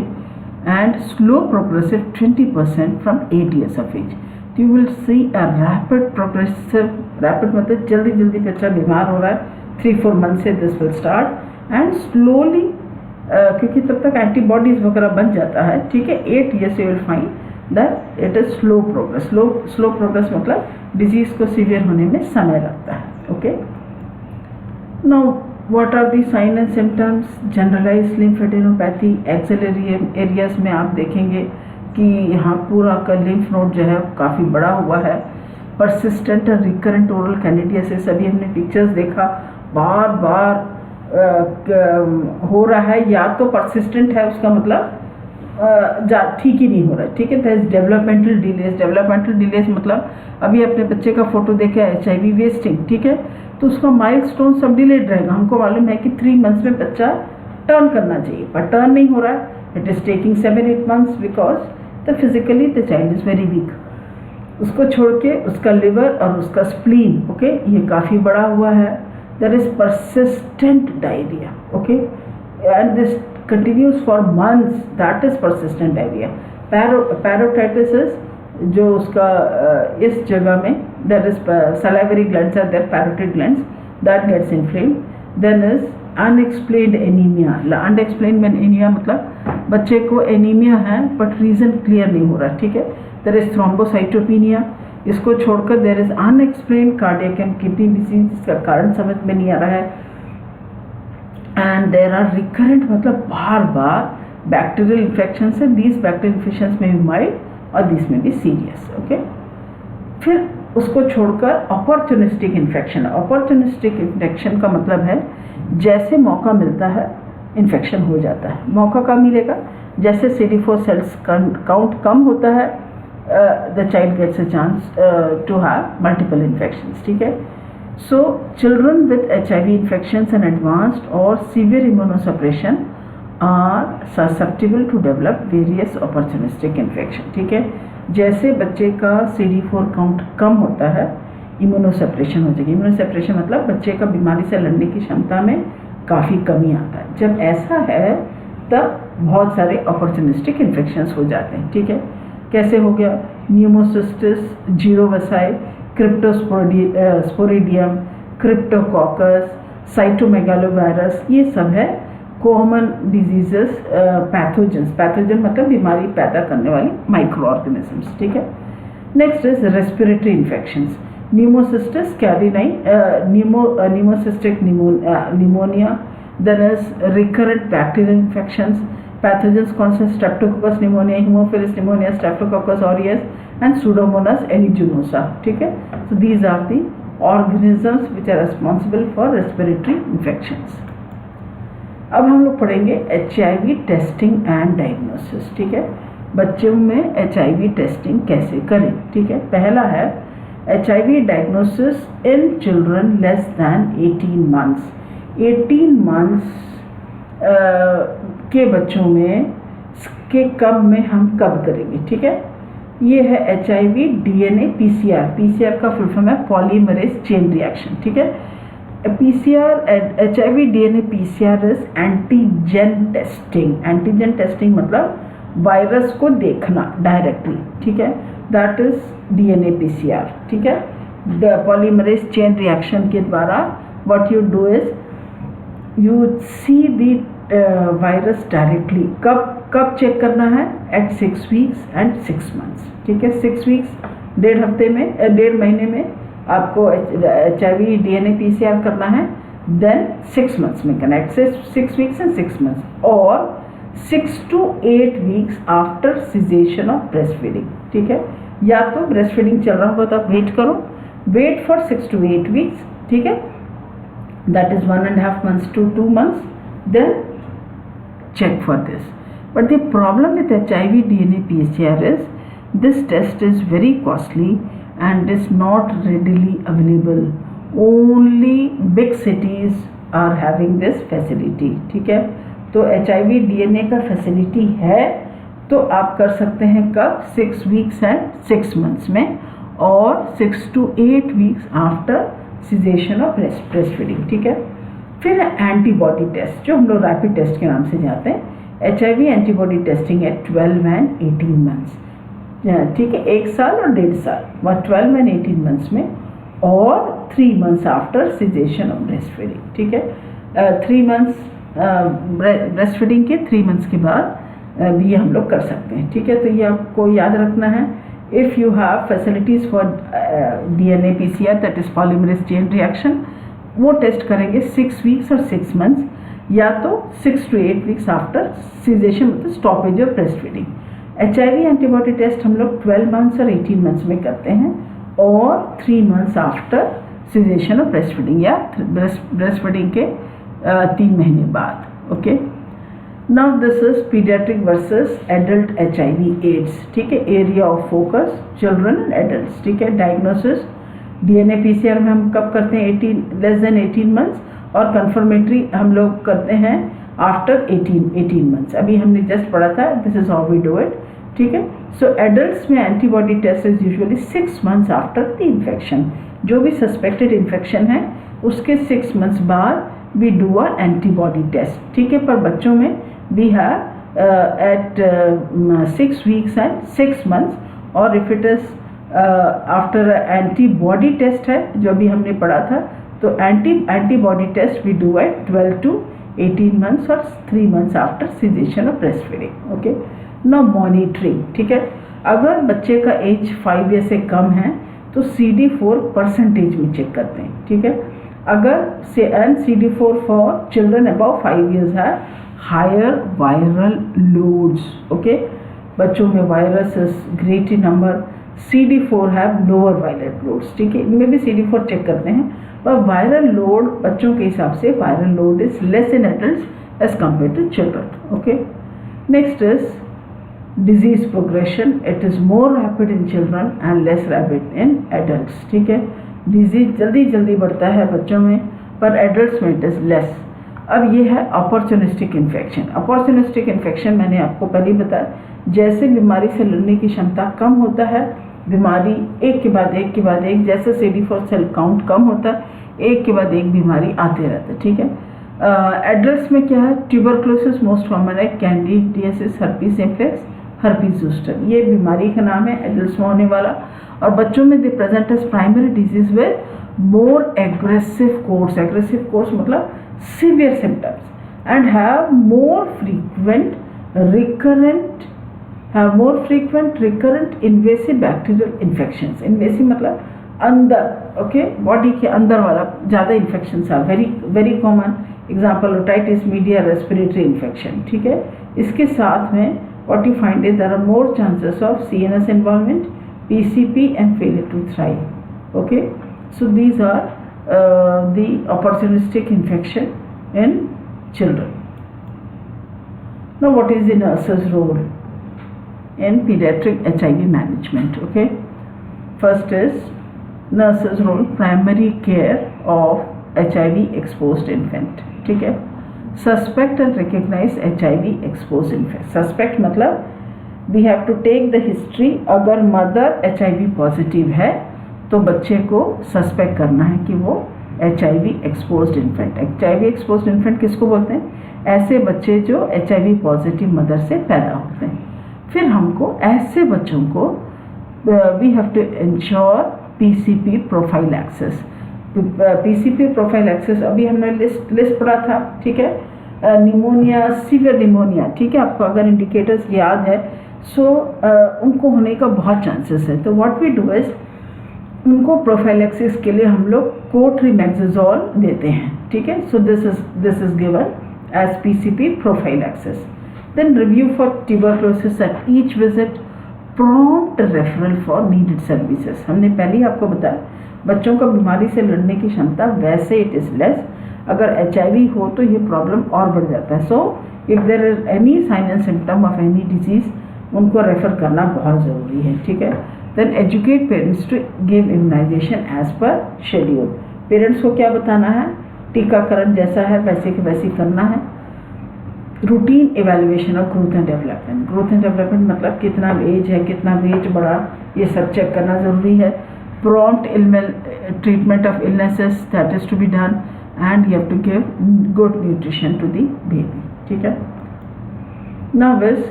and slow progressive 20% from 8 years of age. You will see a rapid progressive, rapid मतलब जल्दी जल्दी बच्चा बीमार हो रहा है, 3-4 months से this will start, and slowly क्योंकि तब तक एंटीबॉडीज वगैरह बन जाता है. ठीक है. 8 years you will find that it is slow progress. Slow progress मतलब डिजीज को सीवियर होने में समय लगता है. Okay. Now what are the sign and symptoms? Generalise lymphadenopathy. Axillary areas में आप देखेंगे कि यहाँ पूरा का लिम्फ नोड जो है काफ़ी बड़ा हुआ है. परसिस्टेंट और रिकरेंट ओरल कैंडिडियासिस, अभी हमने पिक्चर्स देखा, बार बार हो रहा है. या तो परसिस्टेंट है, उसका मतलब ठीक ही नहीं हो रहा है. ठीक है. That is developmental delays. Developmental delays मतलब अभी अपने बच्चे का फोटो देखे HIV वेस्टिंग. ठीक है. तो उसका माइलस्टोन सब डिलेड रहेगा. हमको मालूम है कि 3 months में बच्चा टर्न करना चाहिए, पर टर्न नहीं हो रहा है. It is taking 7-8 months because the physically the child is very weak. उसको छोड़ के उसका लिवर और उसका स्प्लीन, ओके, ये काफ़ी बड़ा हुआ है. There is persistent diarrhea, okay, and this continues for months. That is persistent diarrhea. Parotitis is जो उसका इस जगह में there is salivary glands are there, parotid glands that gets inflamed. Then is unexplained anemia. Unexplained anemia मतलब बच्चे को anemia है but reason clear नहीं हो रहा. ठीक है. There is thrombocytopenia. इसको छोड़कर there is unexplained cardiac and kidney disease, जिसका कारण समझ में नहीं आ रहा है. एंड देयर आर रिकरेंट मतलब बार बार बैक्टीरियल इन्फेक्शन है. दीज बैक्टीरियल इन्फेक्शन में भी माइल्ड और दिस में भी सीरियस. ओके. फिर उसको छोड़कर अपॉर्चुनिस्टिक इन्फेक्शन. अपॉर्चुनिस्टिक इन्फेक्शन का मतलब है जैसे मौका मिलता है इन्फेक्शन हो जाता है. मौका कब मिलेगा? जैसे CD4 सेल्स काउंट कम होता है, the child gets a chance to have multiple infections. ठीक है. So children with HIV infections and advanced or severe immunosuppression are susceptible to develop various opportunistic infection. ठीक है. जैसे बच्चे का CD4 काउंट कम होता है, इम्यूनोसप्रेशन हो जाएगी. इम्यूनोसप्रेशन मतलब बच्चे का बीमारी से लड़ने की क्षमता में काफ़ी कमी आता है. जब ऐसा है तब बहुत सारे अपॉर्चुनिस्टिक इन्फेक्शंस हो जाते हैं. ठीक है. कैसे हो गया? न्यूमोसिस्टिस, जीरोवसाई, क्रिप्टोस्पोरिडियम, क्रिप्टोकॉकस, साइटोमेगालोवायरस, ये सब है कॉमन डिजीजेस, पैथोजेंस. पैथोजन मतलब बीमारी पैदा करने वाली माइक्रो ऑर्गेनिजम्स. ठीक है. Next is respiratory infections. Pneumocystis carinii, pneumocystic pneumonia. Then is recurrent bacterial infections. Pathogens कौन से? Streptococcus pneumonia, Haemophilus pneumonia, Streptococcus aureus and Pseudomonas aeruginosa. ठीक है. So these are the organisms which are responsible for respiratory infections. अब हम लोग पढ़ेंगे HIV testing and diagnosis. ठीक है. बच्चों में HIV टेस्टिंग कैसे करें. ठीक है. पहला है HIV diagnosis in children less than 18 months. 18 months के बच्चों में के कब में हम कब करेंगे. ठीक है. ये है HIV DNA PCR. PCR का फुल फॉर्म है पॉलीमरेज चेन रिएक्शन. ठीक है. PCR HIV DNA PCR is antigen testing. Antigen testing मतलब वायरस को देखना डायरेक्टली. ठीक है. That is DNA PCR. ठीक है. द पॉलीमरेज चेन रिएक्शन के द्वारा what you do is you see the virus directly. कब चेक करना है? At 6 weeks and 6 months. ठीक है. 6 weeks 1.5 हफ्ते में, 1.5 महीने में आपको HIV DNA PCR करना है. देन 6 months में करना है. 6 weeks एंड 6 months. और 6 to 8 weeks after cessation of breast feeding. ठीक है. या तो ब्रेस्ट फीडिंग चल रहा होगा तो आप वेट करो, वेट फॉर 6 to 8 weeks, ठीक है, that is 1.5 months to 2 months, then check for this. But the problem with HIV DNA PCR is this test is very costly and is not readily available. Only big cities are having this facility, ठीक है। तो HIV DNA का facility है तो आप कर सकते हैं कब, 6 weeks and 6 months में, और 6 to 8 weeks after cessation of breast feeding, ठीक है। फिर एंटीबॉडी टेस्ट जो हम लोग रैपिड टेस्ट के नाम से जाते हैं, HIV एंटीबॉडी टेस्टिंग है 12 and 18 months, ठीक है, 1 साल और 1.5 साल, 12 and 18 months में, और 3 months after cessation of breast feeding, ठीक है। 3 months ब्रेस्ट फीडिंग के 3 months के बाद भी हम लोग कर सकते हैं, ठीक है। तो ये आपको याद रखना है, if you have facilities for DNA PCR that is polymerase chain reaction, वो टेस्ट करेंगे 6 weeks और 6 months, या तो 6 to 8 weeks आफ्टर सीजेशन मतलब stoppage of breast feeding. HIV antibody test हम लोग 12 months और 18 months में करते हैं, और 3 months after cessation of breast feeding, या ब्रेस्ट फीडिंग के 3 महीने बाद, okay. Now this is paediatric versus adult HIV AIDS, ठीक है। Area of focus children and adults, ठीक है। डायग्नोसिस DNA PCR में हम कब करते हैं, 18 months, और कन्फर्मेटरी हम लोग करते हैं आफ्टर 18 months। अभी हमने जस्ट पढ़ा था, this is how we do it, ठीक है। सो एडल्ट्स में antibody test is usually 6 months after the infection, जो भी सस्पेक्टेड इन्फेक्शन है उसके 6 months बाद we do a antibody test, ठीक है। पर बच्चों में we have at 6 weeks and 6 months, और if it is after antibody test है जो भी हमने पढ़ा था, तो antibody test we do eight 12 to 18 months और 3 months after cessation of breast feeding, okay. Now monitoring, ठीक है। अगर बच्चे का एज 5 years से कम है तो CD4 परसेंटेज में चेक करते हैं, ठीक है। अगर CD4 for children above 5 years है हायर वायरल लोड्स, ओके। बच्चों में virus is great in number, CD4 have lower viral loads, ठीक है। इनमें भी CD4 चेक करते हैं, पर वायरल लोड बच्चों के हिसाब से viral load is less in adults as compared to children, okay. Next is disease progression, it is more rapid in children and less rapid in adults, ठीक है। डिजीज जल्दी बढ़ता है बच्चों में, पर एडल्ट्स में इट इज़ लेस। अब ये है अपॉर्चुनिस्टिक इन्फेक्शन। अपॉर्चुनिस्टिक इन्फेक्शन मैंने आपको पहले बताया, जैसे बीमारी से लड़ने की क्षमता कम होता है, बीमारी एक के बाद एक, जैसे CD4 सेल काउंट कम होता है, एक के बाद एक बीमारी आते रहता है, ठीक है। एडल्ट्स में क्या है, ट्यूबरक्लोसिस मोस्ट कॉमन है, candidiasis, herpes simplex, herpes zoster, ये बीमारी का नाम है एडल्ट्स में होने वाला। और बच्चों में they present as primary disease with more aggressive course मतलब severe symptoms, and have more frequent recurrent invasive bacterial infections. Invasive मतलब अंदर, ओके, बॉडी के अंदर वाला ज़्यादा इन्फेक्शंस है, very common. Example otitis media respiratory infection, ठीक है। इसके साथ में what you find is there are more chances of CNS involvement, PCP and failure to thrive, okay. So these are the opportunistic infection in children. Now what is the nurse's role in pediatric HIV management, okay. First is nurse's role, primary care of HIV exposed infant, ठीक है। Suspect and recognize HIV exposed infant. Suspect मतलब we have to take the history, अगर mother HIV positive है तो बच्चे को suspect करना है कि वो HIV exposed infant। HIV exposed infant किसको बोलते हैं, ऐसे बच्चे जो HIV पॉजिटिव मदर से पैदा होते हैं। फिर हमको ऐसे बच्चों को we have to ensure PCP prophylaxis। PCP prophylaxis अभी हमने लिस्ट पढ़ा था, ठीक है। निमोनिया, सीवियर निमोनिया, ठीक है, आपको अगर इंडिकेटर्स याद है, सो उनको होने का बहुत चांसेस है। तो व्हाट वी डू इज उनको प्रोफाइलैक्सिस के लिए हम लोग कोट्रीमैक्सोजोल देते हैं, ठीक है। So this is given as PCP prophylaxis। Then review for tuberculosis at each visit, prompt referral for needed services. हमने पहले ही आपको बताया बच्चों का बीमारी से लड़ने की क्षमता वैसे इट इज़ लेस, अगर HIV हो तो ये प्रॉब्लम और बढ़ जाता है। So if there is any sign and symptom of any disease उनको रेफ़र करना बहुत ज़रूरी है, ठीक है। Then educate parents to give immunisation as per schedule. Parents को क्या बताना है, टीकाकरण जैसा है वैसे कि वैसे करना है। Routine evaluation of growth and development. Growth and development मतलब कितना एज है, कितना वेट बढ़ा, ये सब चेक करना ज़रूरी है। Prompt treatment of illnesses that is to be done and you have to give good nutrition to the baby, ठीक है। Now is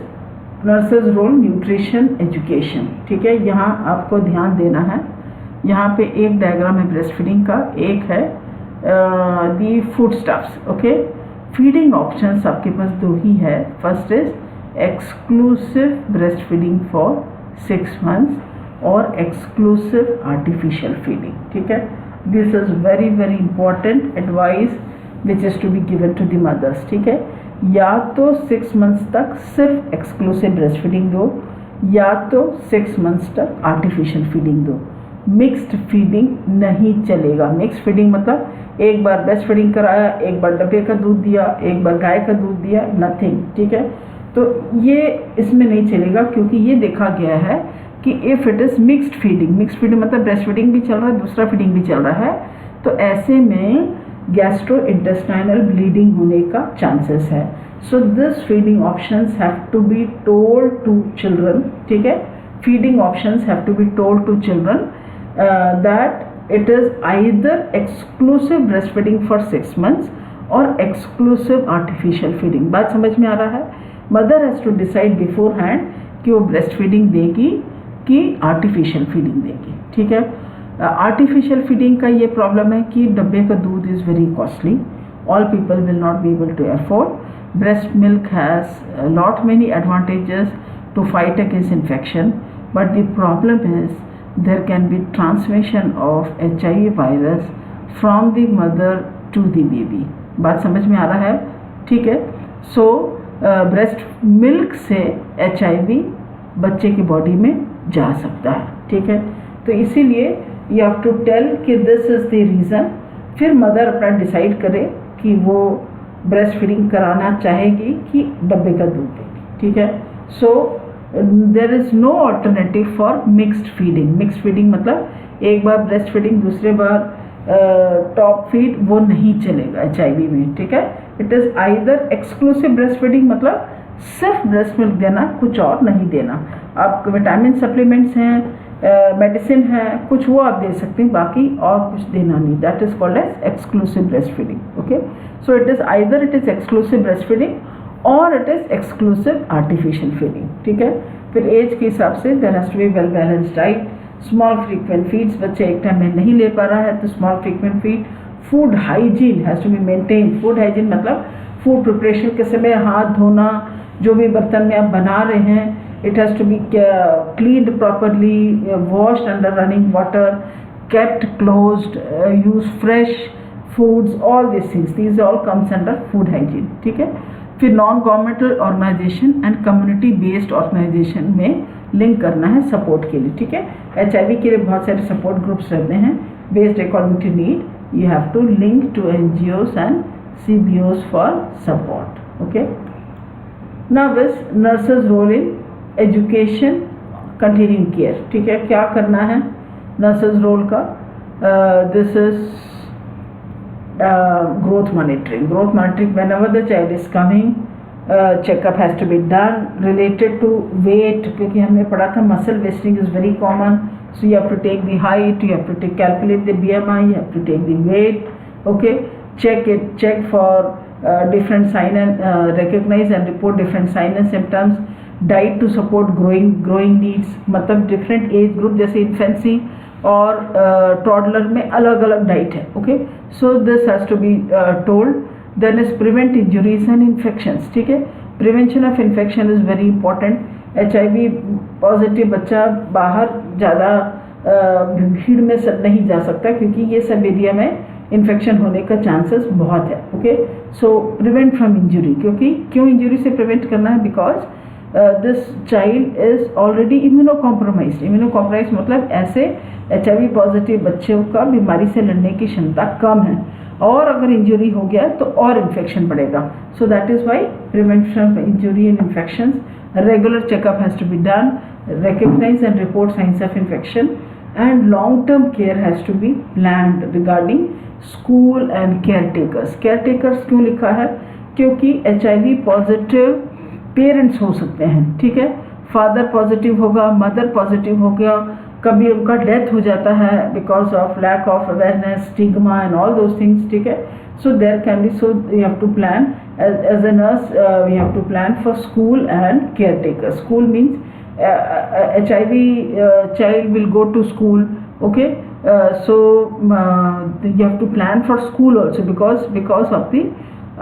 nurses role nutrition education, ठीक है। यहाँ आपको ध्यान देना है, यहाँ पे एक डायग्राम है ब्रेस्ट फीडिंग का, एक है the food stuffs, okay. Feeding options आपके पास दो ही है। First is exclusive breast feeding for 6 months और एक्सक्लूसिव आर्टिफिशियल फीडिंग, ठीक है। This is very very important advice which is to be given to the mothers, ठीक है। या तो 6 months तक सिर्फ एक्सक्लूसिव ब्रेस्ट फीडिंग दो, या तो 6 months तक आर्टिफिशियल फीडिंग दो। मिक्स्ड फीडिंग नहीं चलेगा। मिक्स्ड फीडिंग मतलब एक बार ब्रेस्ट फीडिंग कराया, एक बार डब्बे का दूध दिया, एक बार गाय का दूध दिया, नथिंग, ठीक है। तो ये इसमें नहीं चलेगा, क्योंकि ये देखा गया है कि if it is mixed feeding मतलब ब्रेस्ट फीडिंग भी चल रहा है, दूसरा फीडिंग भी चल रहा है, तो ऐसे में गैस्ट्रो इंटेस्टाइनल ब्लीडिंग होने का चांसेस है। So this feeding options have to be told to children, ठीक है। Feeding options have to be told to children that it is either exclusive breastfeeding for 6 months और exclusive artificial feeding। बात समझ में आ रहा है। Mother has to decide beforehand कि वो ब्रेस्ट फीडिंग देगी कि आर्टिफिशियल फीडिंग देगी, ठीक है। आर्टिफिशियल फीडिंग का ये प्रॉब्लम है कि डब्बे का दूध is very costly, all people will not be able to afford. Breast milk has lot many advantages to fight against infection, but the problem is there can be transmission of HIV virus from the mother to the baby। बात समझ में आ रहा है, ठीक है। सो breast milk से HIV बच्चे की बॉडी में जा सकता है, ठीक है। तो इसीलिए यू हैव टू टेल कि दिस इज़ द रीज़न। फिर मदर अपना डिसाइड करे कि वो ब्रेस्ट फीडिंग कराना चाहेगी कि डब्बे का दूध देगी, ठीक है। So there is no alternative for mixed feeding. Mixed feeding मतलब एक बार ब्रेस्ट फीडिंग दूसरे बार टॉप फीड, वो नहीं चलेगा HIV में, ठीक है। It is either exclusive breast feeding मतलब सिर्फ ब्रेस्ट मिल्क देना, कुछ और नहीं देना। आप विटामिन सप्लीमेंट्स हैं, मेडिसिन है, कुछ वो आप दे सकते हैं, बाकी और कुछ देना नहीं। That is called as exclusive breast feeding, okay. So it is either it is exclusive breast feeding और it is exclusive artificial feeding, ठीक है। फिर एज के हिसाब से there has to be well balanced diet. Small frequent feeds, बच्चे एक time में नहीं ले पा रहा है तो small frequent feed. Food hygiene has to be maintain. Food hygiene मतलब फूड प्रिपरेशन के समय हाथ धोना, जो भी बर्तन में आप बना रहे हैं, it has to be cleaned properly, washed under running water, kept closed, use fresh foods, all these things, these all comes under food hygiene, ठीक है। फिर non governmental organisation and community based organisation में link करना है support के लिए, ठीक है। HIV के लिए बहुत सारे सपोर्ट ग्रुप्स रहते हैं, based according to need you have to link to NGOs and CBOs for support, okay. Now this nurses role in education continuing care, ठीक है। क्या करना है नर्सेज रोल का? This is growth monitoring whenever the child is coming, checkup has to be done related to weight, क्योंकि हमने पढ़ा था muscle wasting is very common, so you have to take the height, you have to calculate the BMI, you have to take the weight, okay. check for different sign and recognize and report different sign and symptoms. Diet to support growing needs, मतलब different age group जैसे infancy और toddler में अलग अलग diet है, okay. So this has to be told. Then is prevent injuries and infections, ठीक है। Prevention of infection is very important. HIV positive बच्चा बाहर ज़्यादा भीड़ में नहीं जा सकता, क्योंकि ये सब एरिया में इन्फेक्शन होने का चांसेस बहुत है, okay. So prevent from injury, क्योंकि क्यों इंजुरी से प्रिवेंट करना है? Because this child is already immunocompromise मतलब ऐसे HIV पॉजिटिव बच्चों का बीमारी से लड़ने की क्षमता कम है, और अगर इंजरी हो गया तो और इन्फेक्शन बढ़ेगा. So that is why prevention of injury and infection, regular checkup has to be done, recognize and report signs of infection, and long term care has to be planned regarding school and caretakers. caretakers क्यों लिखा है? क्योंकि HIV positive parents हो सकते हैं, ठीक है. Father positive होगा, मदर पॉजिटिव हो गया, कभी उनका डेथ हो जाता है because of lack of awareness, stigma and all those things, ठीक है. So there can be, so you have to plan as a nurse, we have to plan for school and caretaker. School means HIV child will go to school, okay. So you have to plan for school also because of the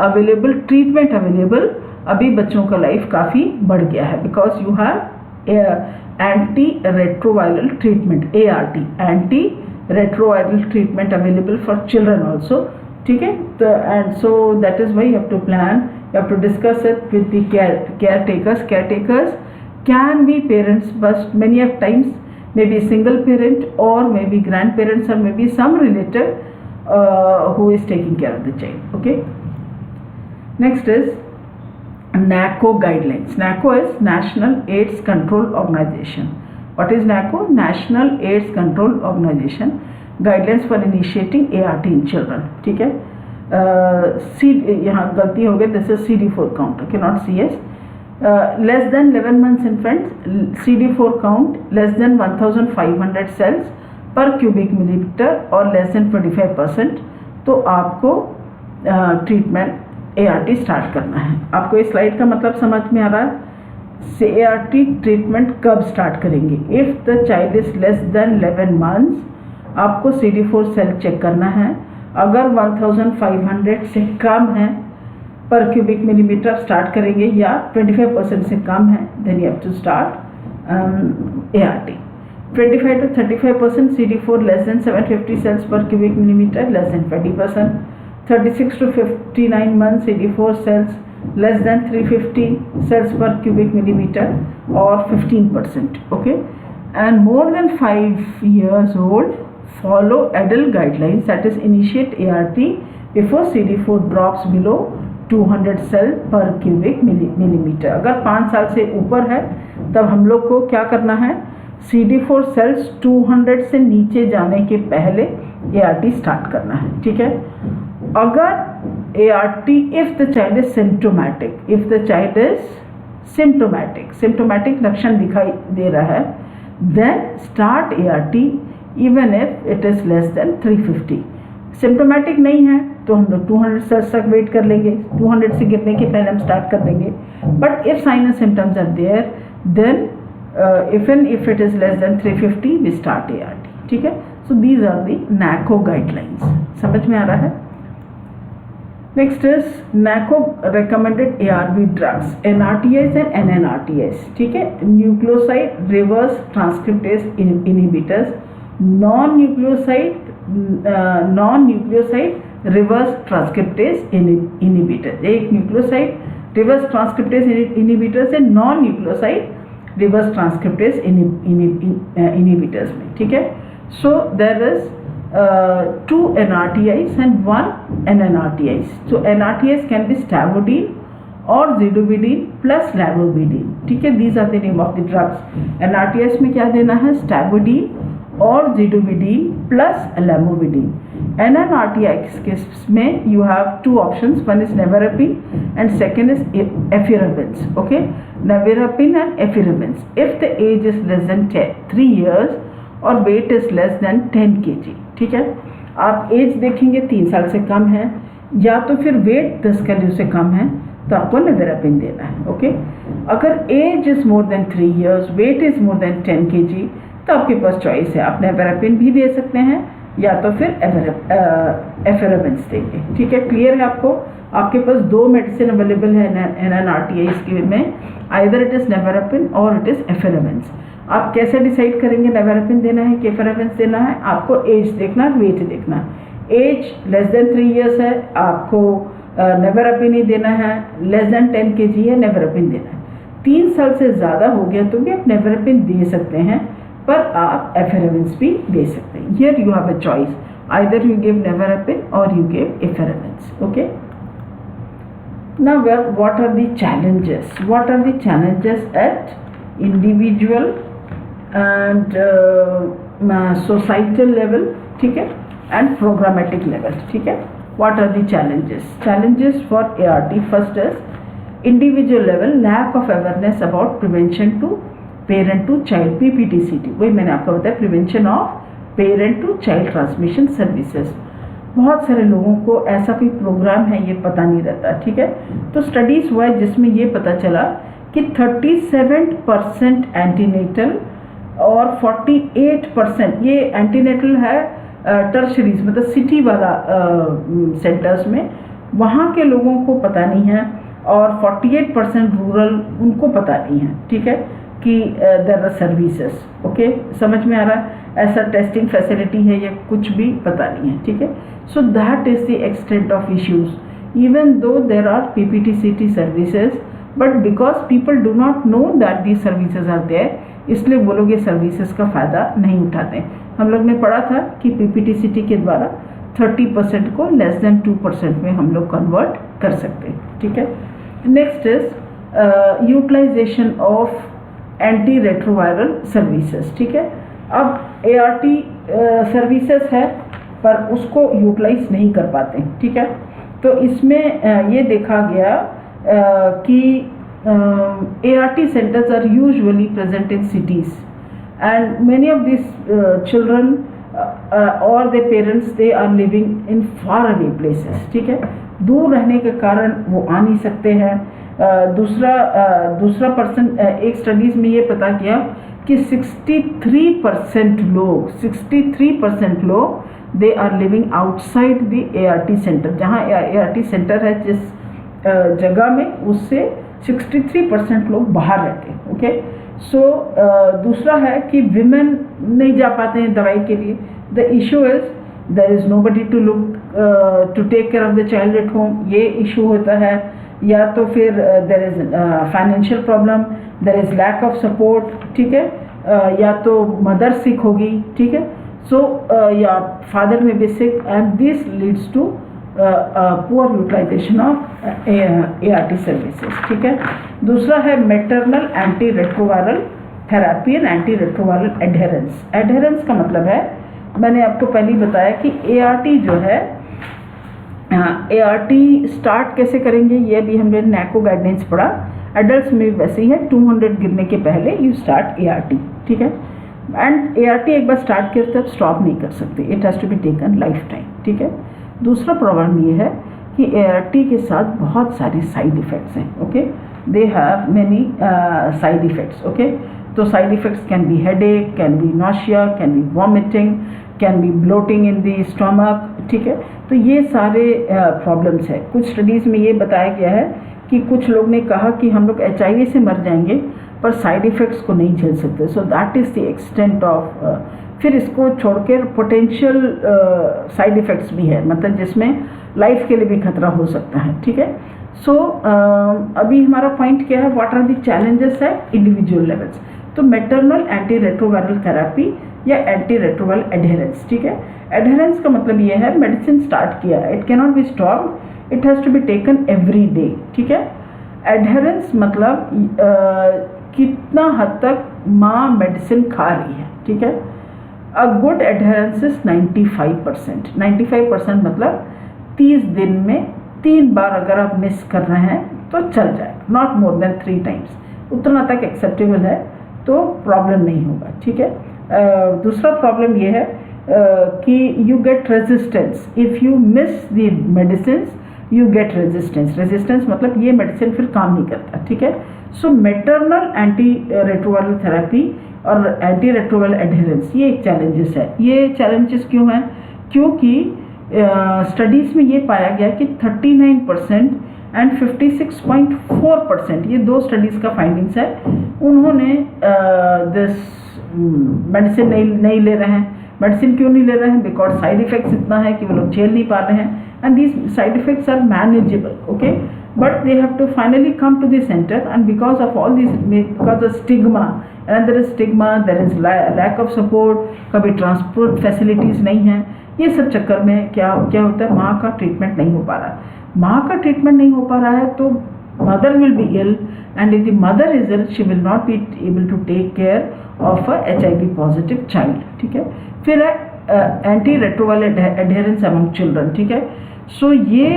available treatment available. अभी बच्चों का life काफ़ी बढ़ गया है because you have anti retroviral treatment, ART, anti retroviral treatment available for children also, ठीक है. And so that is why you have to plan, you have to discuss it with the caretakers can be parents, but many of times maybe single parent or maybe grandparents or maybe some relative who is taking care of the child, okay. Next is NACO guidelines. NACO is National AIDS Control Organization. What is NACO? National AIDS Control Organization. Guidelines for initiating ART in children, ठीक है. यहाँ गलती हो गई, this is CD4 count, okay, not CS. Less than 11 months infants, CD4 count less than 1500 cells per cubic millimeter और less than 25%, तो आपको treatment ART start करना है. आपको इस स्लाइड का मतलब समझ में आ रहा है? से ART ट्रीटमेंट कब स्टार्ट करेंगे? If the child is less then 11 months आपको CD4 सेल चेक करना है. अगर 1500 से कम है पर क्यूबिक मिलीमीटर स्टार्ट करेंगे या 25% से कम है, then you have to start ART. 25 to 35% CD4 less than 750 cells per cubic millimeter, less than 20%. 36 to 59 months CD4 cells less than 350 cells per cubic millimeter or 15%, okay. And more than 5 years old follow adult guidelines, that is initiate ART before CD4 drops below 200 cell पर cubic millimetre. अगर 5 साल से ऊपर है तब हम लोग को क्या करना है? CD4 सेल्स 200 से नीचे जाने के पहले ART स्टार्ट करना है, ठीक है. अगर ART if the child is symptomatic, if the child is symptomatic लक्षण दिखाई दे रहा है, then start ART even if it is less than 350. Symptomatic नहीं है तो हम लोग 200 सेल्स तक वेट कर लेंगे, 200 से गिरने के पहले हम स्टार्ट कर देंगे. But if sign and symptoms are there, then even if it is less than 350 we start ART, ठीक है. So these are the NACO guidelines. समझ में आ रहा है? Next is NACO recommended ARV drugs, NRTIs and NNRTIs, ठीक है. Nucleoside reverse transcriptase inhibitors, non nucleoside reverse transcriptase inhibitor. एक न्यूक्लियोसाइड रिवर्स ट्रांसक्रिप्टेज इनहिबिटर से non nucleoside reverse transcriptase inhibitors में, ठीक है. So there is 2 NRTIs and 1 NNRTIs. So NRTIs can be stavudine or zidovudine plus lamivudine, ठीक है. These are the name of the drugs. NRTIs में क्या देना है? stavudine और zidovudine plus lamivudine. NNRTIs case में you have 2 options. One is nevirapine and second is ephedrins, okay. Nevirapine and ephedrins. If the age is less than 3 years और weight is less than 10 kg, ठीक है. आप as देखेंगे 3 साल से कम है या तो फिर वेट 10 kg से कम है तो आपको नेविरापिन देना है, ओके. अगर age is more than 3 years, weight is more than 10 kg तो आपके पास चॉइस है. आप नेविरापिन भी दे सकते हैं या तो फिर एफेरेबिन्स देंगे, ठीक है. क्लियर है आपको? आपके पास 2 मेडिसिन अवेलेबल है NNRTIs के में, आइदर इट इज नेविरापिन और इट इज एफेरेबिन्स. आप कैसे डिसाइड करेंगे नेविरापिन देना है कि एफेरेबिन्स देना है? आपको एज देखना है, वेट देखना है. एज लेस देन 3 years है, आपको नेविरापिन ही देना है. लेस देन 10 kg है, नेविरापिन देना है. 3 साल से ज़्यादा हो गया तो भी आप नेवरपेन दे सकते हैं, पर आप एफेरेविंस भी दे सकते हैं. Here you have a choice, either you give nevirapine और you give efavirenz. Okay. Now, what are the challenges? What are the challenges at individual and societal level, ठीक है, and programmatic level, ठीक है. What are the challenges? Challenges for ART. First is individual level, lack of awareness about prevention to parent to child, PPTCT. वही मैंने आपको बताया, prevention of parent to child transmission services. बहुत सारे लोगों को ऐसा कोई प्रोग्राम है ये पता नहीं रहता, ठीक है. तो स्टडीज़ हुआ है जिसमें ये पता चला कि 37% एंटीनेटल और 48%, ये एंटीनेटल है टर्शरीज मतलब सिटी वाला सेंटर्स में, वहाँ के लोगों को पता नहीं है, और 48% रूरल उनको पता नहीं है, ठीक है, कि देयर आर सर्विसेज. ओके, समझ में आ रहा है. ऐसा टेस्टिंग फैसिलिटी है या कुछ भी पता नहीं है, ठीक है. So that is the extent of issues. Even though there are PPTCT services, but because people do not know that the services are there, इसलिए वो लोग ये सर्विसेज का फ़ायदा नहीं उठाते. हम लोग ने पढ़ा था कि PPTCT के द्वारा 30% को लेस देन 2% में हम लोग कन्वर्ट कर सकते हैं, ठीक है. Next is utilisation of anti retroviral services, ठीक है. अब ART सर्विसेज है पर उसको यूटिलाइज नहीं कर पाते, ठीक है. तो इसमें ये देखा गया कि ART centers are usually present in cities and many of these children or their parents, they are living in far away places, ठीक है. दूर रहने के कारण वो आ नहीं सकते हैं. दूसरा पर्सन, एक स्टडीज़ में ये पता किया कि 63% लोग they are living outside the ART centre. जहाँ ART सेंटर है जिस जगह में, उससे 63% लोग बाहर रहते हैं. ओके. सो दूसरा है कि विमेन नहीं जा पाते हैं दवाई के लिए. The issue is there is nobody to look to take care of the child at home, ये इशू होता है. या तो फिर there is financial problem, there is lack of support, ठीक है. या तो मदर सिक होगी, ठीक है. सो या फादर में भी sick, and this leads to poor utilisation of ART services, ठीक है. दूसरा है maternal anti retroviral therapy and anti retroviral adherence. Adherence का मतलब है, मैंने आपको पहले ही बताया कि ART जो है, ART स्टार्ट कैसे करेंगे, ये भी हमने NACO गाइडलाइंस पढ़ा. एडल्ट में वैसे ही है, 200 गिरने के पहले यू स्टार्ट ART, ठीक है. एंड ART एक बार स्टार्ट किया तो स्टॉप नहीं कर सकते, it has to be taken lifetime, ठीक है. दूसरा प्रॉब्लम ये है कि ART के साथ बहुत सारी साइड इफ़ेक्ट्स हैं. Okay, they have many side effects. Okay. तो side effects can be headache, can be nausea, can be vomiting, can be bloating in the stomach, ठीक है. तो ये सारे प्रॉब्लम्स हैं. कुछ स्टडीज़ में ये बताया गया है कि कुछ लोग ने कहा कि हम लोग HIV से मर जाएंगे पर साइड इफ़ेक्ट्स को नहीं झेल सकते. सो that is the extent of. फिर इसको छोड़कर पोटेंशियल साइड इफ़ेक्ट्स भी है, मतलब जिसमें लाइफ के लिए भी खतरा हो सकता है, ठीक है. सो अभी हमारा पॉइंट क्या है, व्हाट आर द चैलेंजेस है इंडिविजुअल लेवल्स. तो मैटरनल एंटी रेट्रोवायरल थेरापी या एंटी रेट्रोवायरल एडहेरेंस, ठीक है. एडहेरेंस का मतलब ये है मेडिसिन स्टार्ट किया, it can not be stop, it has to be taken every day, ठीक है. एडहेरेंस मतलब कितना हद तक माँ मेडिसिन खा रही है, ठीक है. A good adherence is 95%. 95% मतलब 30 दिन में 3 बार अगर आप मिस कर रहे हैं तो चल जाएगा, नॉट मोर देन 3 टाइम्स, उतना तक एक्सेप्टेबल है, तो प्रॉब्लम नहीं होगा, ठीक है. दूसरा प्रॉब्लम ये है कि you get resistance if you miss the medicine, you get resistance मतलब ये मेडिसिन फिर काम नहीं करता, ठीक है. सो मैटरनल एंटी रेट्रोवायरल थेरापी और एंटी रेट्रोवायरल एडहेरेंस, ये एक चैलेंजेस है. ये चैलेंजेस क्यों हैं? क्योंकि स्टडीज़ में ये पाया गया कि 39% एंड 56.4%, ये 2 स्टडीज़ का फाइंडिंग्स है. उन्होंने दिस मेडिसिन नहीं ले रहे हैं. मेडिसिन क्यों नहीं ले रहे हैं? बिकॉज साइड इफ़ेक्ट्स इतना है कि वो लोग झेल नहीं पा रहे हैं, and these side effects are manageable. Okay, but they have to finally come to the center, and because of all these, because of stigma, and there is stigma, there is lack of support, कभी transport facilities नहीं हैं, ये सब चक्कर में क्या होता है, माँ का ट्रीटमेंट नहीं हो पा रहा है। माँ का ट्रीटमेंट नहीं हो पा रहा है तो mother will be ill, and if the mother is ill she will not be able to take care of a HIV positive child. ठीक है, फिर है anti retroviral adherence among children. ठीक है, सो ये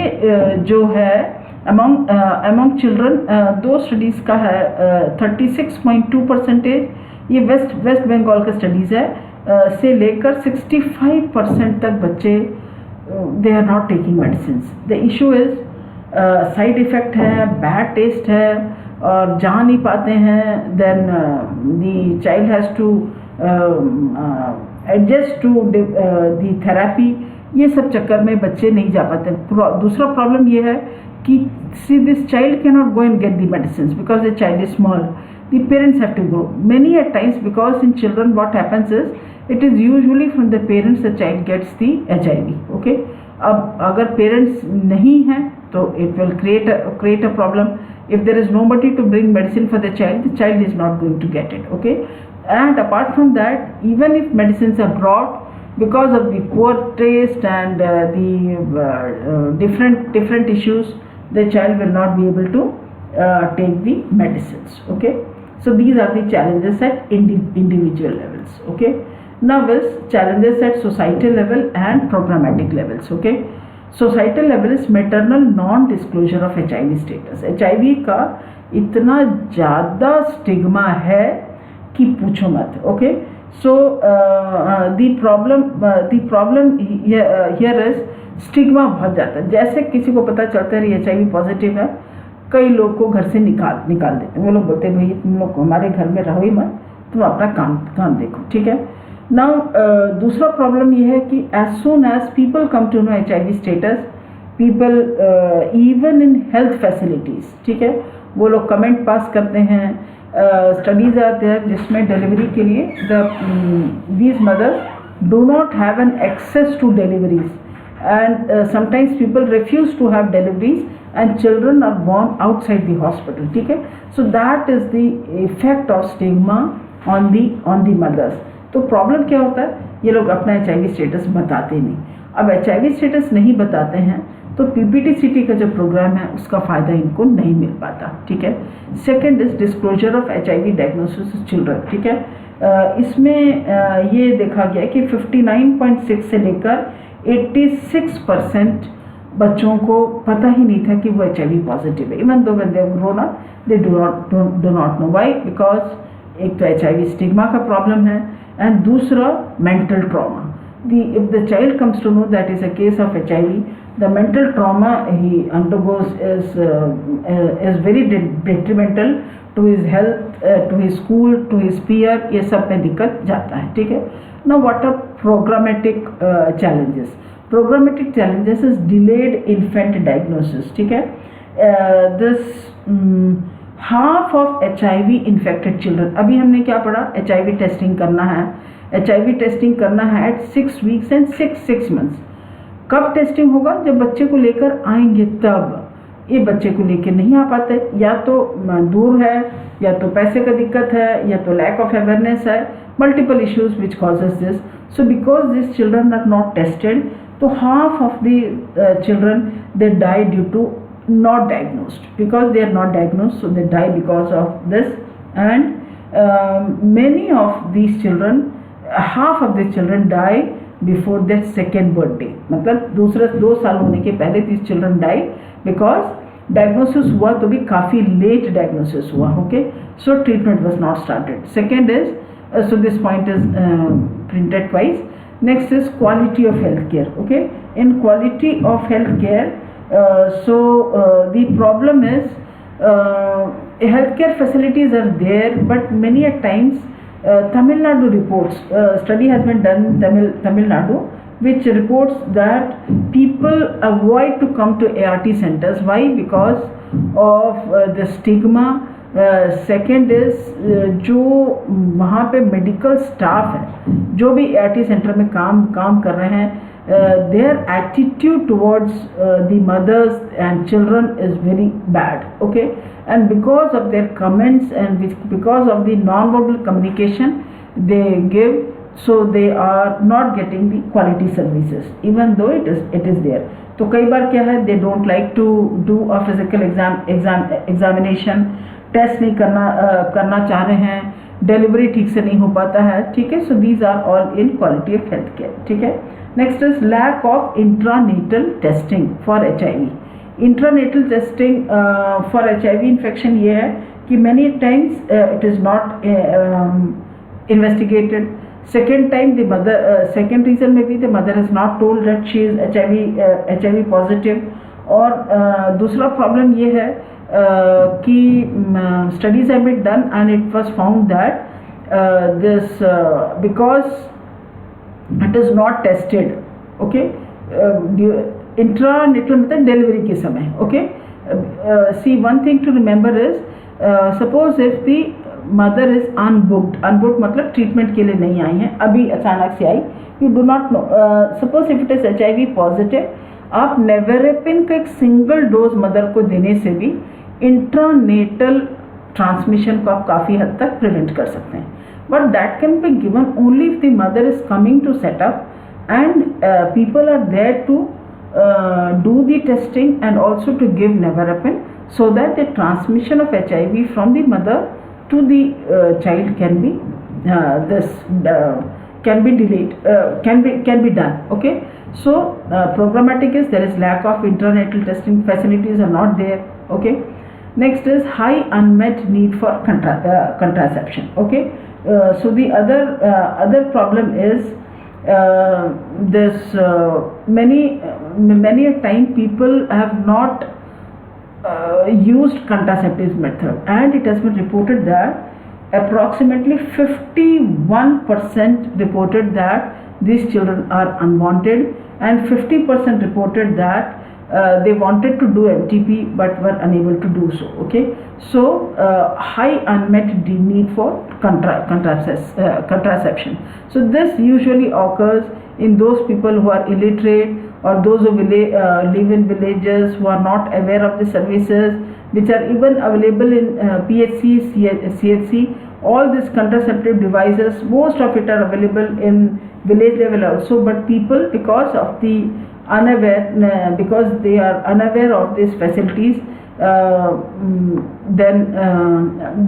जो है अमंग चिल्ड्रन, दो स्टडीज़ का है, 36.2%, ये वेस्ट बंगाल का स्टडीज़ है, से लेकर 65% तक बच्चे they are not taking medicine. The issue is side effect है, बैड टेस्ट है और जा नहीं पाते हैं, then the child has to adjust to the therapy, ये सब चक्कर में बच्चे नहीं जा पाते। दूसरा प्रॉब्लम ये है कि see this child cannot go and get the medicines because the child is small, the parents have to go many a times, because in children what happens is it is usually from the parents the child gets the HIV. okay, अब अगर parents नहीं हैं तो it will create a problem. If there is nobody to bring medicine for the child is not going to get it. okay, and apart from that, even if medicines are brought, because of the poor taste and the different issues, the child will not be able to take the medicines. okay, so these are the challenges at individual levels. okay, now is challenges at societal level and programmatic levels. okay, societal level is maternal non disclosure of HIV status. HIV का इतना ज़्यादा stigma है कि पूछो मत. okay, so the problem here is stigma बहुत जाता है. जैसे किसी को पता चलता है HIV पॉजिटिव है, कई लोग को घर से निकाल देते हैं. वो लोग बोलते हैं भाई तुम लोग हमारे घर में रहो ही मत, तुम अपना काम देखो. ठीक है. नाउ दूसरा प्रॉब्लम ये है कि as soon as people come to know HIV status, people even in health facilities, ठीक है, वो लोग कमेंट पास करते हैं. स्टडीज़ आते हैं जिसमें डिलीवरी के लिए these mothers do not have an access to deliveries, and sometimes people refuse to have deliveries and children are born outside the hospital. ठीक है. So that is the effect of stigma on the mothers. तो problem क्या होता है, ये लोग अपना HIV status बताते नहीं. अब HIV स्टेटस नहीं बताते हैं तो PPTCT का जो प्रोग्राम है उसका फ़ायदा इनको नहीं मिल पाता. ठीक है. Second is disclosure of HIV diagnosis children. ठीक है. इसमें ये देखा गया कि 59.6 से लेकर 86% बच्चों को पता ही नहीं था कि वो HIV पॉजिटिव है. Even though when they have grown up they do not know. why? Because एक तो HIV स्टिग्मा का प्रॉब्लम है एंड दूसरा mental trauma. If the child comes to know that is a case of HIV, the mental trauma he undergoes is very detrimental to his health, to his school, to his peer. ये सब में दिक्कत जाता है. ठीक है. Now what are programmatic challenges? Programmatic challenges is delayed infant diagnosis. ठीक है. This half of HIV infected children, अभी हमने क्या पढ़ा, HIV टेस्टिंग करना है. HIV टेस्टिंग करना है at 6 weeks and 6 months. कब टेस्टिंग होगा, जब बच्चे को लेकर आएंगे तब. ये बच्चे को लेकर नहीं आ पाते, या तो दूर है, या तो पैसे का दिक्कत है, या तो लैक ऑफ अवेयरनेस है, multiple issues which causes this. So because this children are not tested, तो half of the children they die due to not diagnosed. Because they are not diagnosed, so they die because of this. And many of these children, half of the children die before their second birthday. मतलब दूसरे 2 साल होने के पहले these children die because diagnosis हुआ तो भी काफ़ी late diagnosis हुआ. okay, so treatment was not started. Second is so this point is printed twice. Next is quality of healthcare. okay, in quality of healthcare, the problem is healthcare facilities are there, but many a times Tamil Nadu reports, study has been done in Tamil Nadu, which reports that people avoid to come to ART centers. Why? Because of the stigma. Second is जो वहाँ पे medical staff है, जो भी ART centre में काम कर रहे हैं, their attitude towards the mothers and children is very bad. Okay, and because of their comments and because of the non-verbal communication they give, so they are not getting the quality services even though it is there. तो कई बार क्या है, they don't like to do a physical examination, test नहीं करना चाह रहे हैं, delivery ठीक से नहीं हो पाता है, ठीक है. So these are all in quality of health care, ठीक है. Next is lack of intranatal testing for HIV. Intranatal testing for HIV infection ये है कि many times it is not investigated. Second time the mother, second reason maybe the mother has not told that she is HIV positive. और दूसरा problem ये है कि studies have been done and it was found that this because it is not tested, okay, intranatal मतलब delivery के समय, okay. See, one thing to remember is suppose if the mother is unbooked मतलब treatment के लिए नहीं आई हैं, अभी अचानक से आई, you do not know. Suppose if it is HIV positive, आप नेवेरेपिन का एक सिंगल डोज मदर को देने से भी इंट्रानेटल ट्रांसमिशन को आप काफ़ी हद तक प्रिवेंट कर सकते हैं. But that can be given only if the mother is coming to setup and people are there to do the testing and also to give nevirapine so that the transmission of HIV from the mother to the child can be can be delayed, can be done. Okay, so programmatic is there is lack of intranatal testing facilities are not there. Okay, next is high unmet need for contraception. Okay, so the other problem is this many a time people have not used contraceptive method, and it has been reported that approximately 51% reported that these children are unwanted, and 50% reported that they wanted to do MTP but were unable to do so. Okay, so high unmet need for contraception. So this usually occurs in those people who are illiterate or those who live in villages who are not aware of the services which are even available in PHC, CHC. All these contraceptive devices, most of it are available in village level also, but people because they are unaware of these facilities, then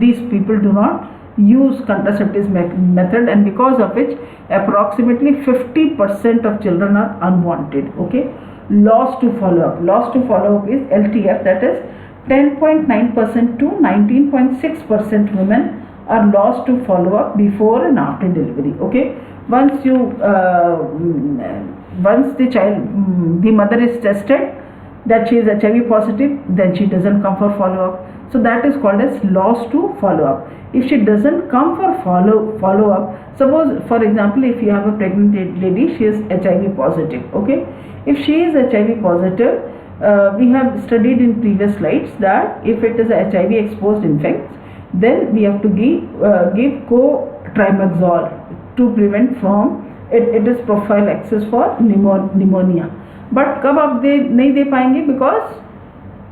these people do not use contraceptive method, and because of which approximately 50% of children are unwanted. Okay, loss to follow up is LTF, that is 10.9% to 19.6% women are lost to follow up before and after delivery. Okay, once the mother is tested that she is HIV positive, then she doesn't come for follow up. So that is called as loss to follow up. If she doesn't come for follow up, suppose for example if you have a pregnant lady, she is HIV positive. Okay, if she is HIV positive, we have studied in previous slides that if it is a HIV exposed infant, then we have to give co-trimaxol to prevent from it is prophylaxis for pneumonia. But कब आप नहीं दे पाएंगे, because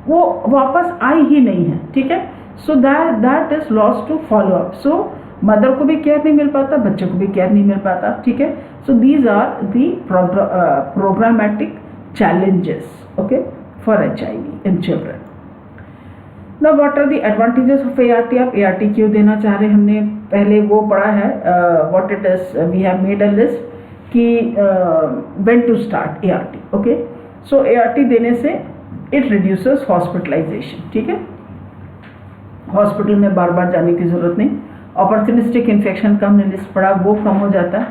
वो वापस आई ही नहीं है. ठीक है, so that is loss to follow up. So mother को भी केयर नहीं मिल पाता, बच्चे को भी केयर नहीं मिल पाता. ठीक है, so these are the programmatic challenges, okay, for HIV in children. Now what are the advantages of ART? आप ART क्यों देना चाह रहे हैं, हमने पहले वो पढ़ा है. What it is, we have made a list कि when to start ART. Okay, so ART देने से it reduces hospitalization. ठीक है, हॉस्पिटल में बार बार जाने की ज़रूरत नहीं. Opportunistic infection का हमने लिस्ट पढ़ा, वो कम हो जाता है.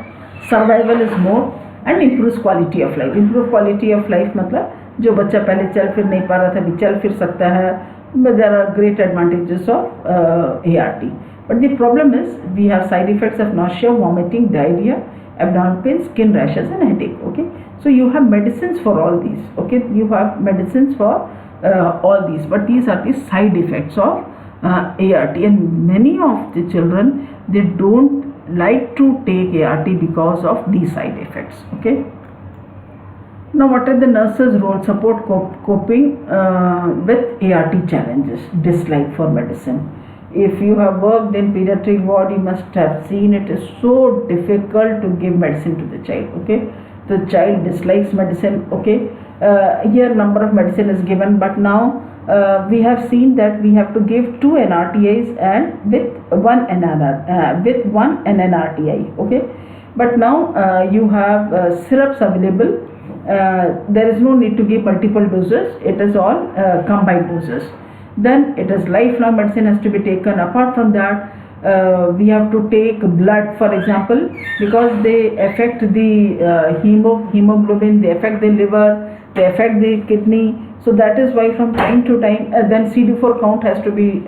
Survival is more and improves quality of life. Improve quality of life मतलब जो बच्चा पहले चल फिर नहीं पा रहा था, अभी चल फिर सकता है. There are great advantages of ART, but the problem is we have side effects of nausea, vomiting, diarrhea, abdominal pain, skin rashes and headache. Okay, so you have medicines for all these. Okay, you have medicines for all these, but these are the side effects of ART, and many of the children, they don't like to take ART because of these side effects. Okay, Now, what are the nurse's role? Support coping with ART challenges, dislike for medicine. If you have worked in pediatric ward, you must have seen it is so difficult to give medicine to the child. Okay, the child dislikes medicine. Okay, here number of medicine is given, but now we have seen that we have to give 2 NRTIs and with one NNRTI. Okay, but now you have syrups available. There is no need to give multiple doses. It is all combined doses. Then it is lifelong medicine has to be taken. Apart from that, we have to take blood, for example, because they affect the hemoglobin, they affect the liver, they affect the kidney. So that is why from time to time, then CD4 count has to be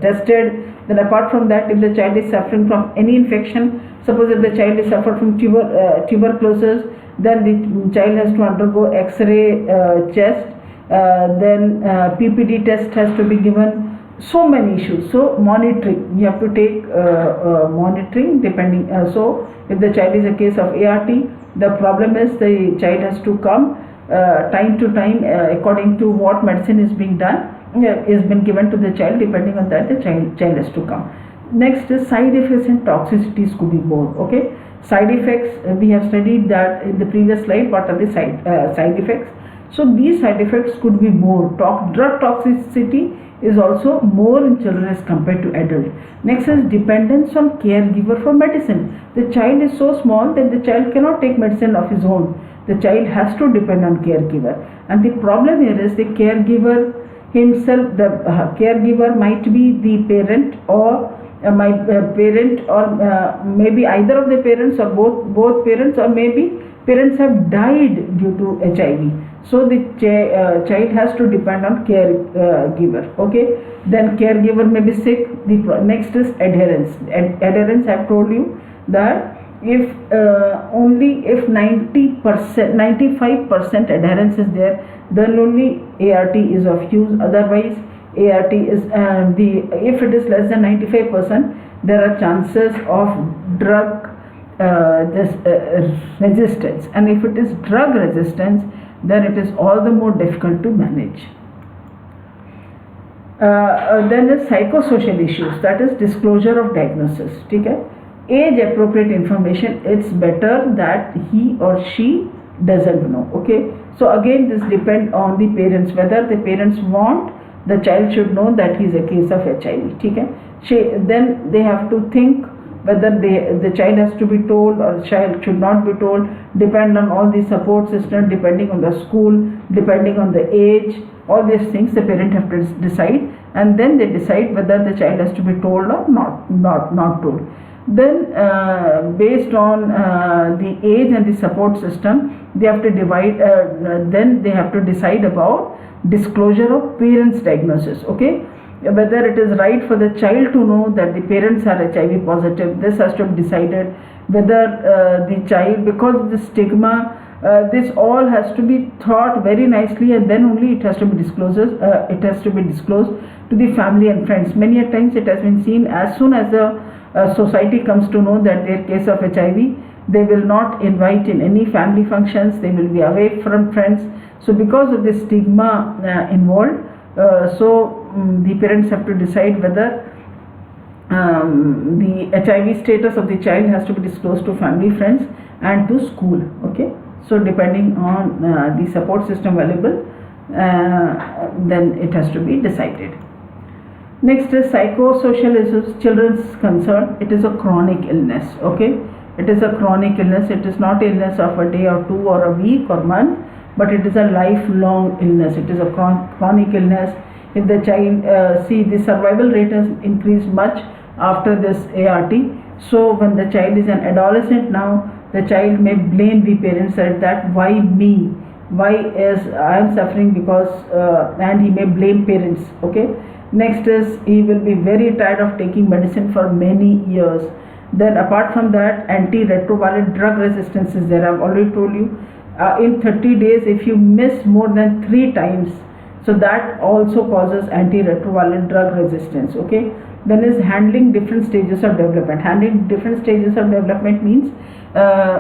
tested. Then apart from that, if the child is suffering from any infection, suppose if the child is suffered from tuberculosis, then the child has to undergo X-ray chest, then PPD test has to be given. So many issues. So monitoring, you have to take monitoring depending. So if the child is a case of ART, the problem is the child has to come time to time according to what medicine is being done, is been given to the child. Depending on that, the child has to come. Next is side effects and toxicities could be more. Okay, side effects, we have studied that in the previous slide. What are the side effects? So these side effects could be more. Drug toxicity is also more in children as compared to adult. Next is dependence on caregiver for medicine. The child is so small that the child cannot take medicine of his own. The child has to depend on caregiver, and the problem here is the caregiver himself. The caregiver might be the parent or my parent, or maybe either of the parents, or both parents, or maybe parents have died due to HIV. So the child has to depend on caregiver. Okay, then caregiver may be sick. The next is adherence. Adherence, I have told you that if only if 90%, 95% adherence is there, then only ART is of use. Otherwise, ART is if it is less than 95%, there are chances of drug resistance, and if it is drug resistance, then it is all the more difficult to manage. Then is psychosocial issues, that is disclosure of diagnosis. Okay? Age appropriate information, it's better that he or she doesn't know. Okay, so again this depends on the parents, whether the parents want the child should know that he is a case of HIV. Okay? Then they have to think whether the child has to be told or the child should not be told, depend on all the support system, depending on the school, depending on the age. All these things the parent have to decide, and then they decide whether the child has to be told or not told. Then based on the age and the support system, they have to divide. Then they have to decide about disclosure of parents' diagnosis. Okay, whether it is right for the child to know that the parents are HIV positive. This has to be decided. Whether the child, because of the stigma, this all has to be thought very nicely, and then only it has to be disclosed. It has to be disclosed to the family and friends. Many a times it has been seen, as soon as the society comes to know that their case of HIV, they will not invite in any family functions. They will be away from friends. So because of the stigma involved, the parents have to decide whether the HIV status of the child has to be disclosed to family, friends, and to school. Okay, so depending on the support system available, then it has to be decided. Next is psychosocial issues, children's concern. It is a chronic illness. Okay, it is a chronic illness. It is not illness of a day or two or a week or month, but it is a lifelong illness. It is a chronic illness. If the child, the survival rate has increased much after this ART. So when the child is an adolescent now, the child may blame the parents that why me? Why is I am suffering because, and he may blame parents. Okay. Next is he will be very tired of taking medicine for many years. Then apart from that, antiretroviral drug resistance is there. I have already told you, in 30 days if you miss more than 3 times, so that also causes antiretroviral drug resistance. Okay. Then is handling different stages of development. Handling different stages of development means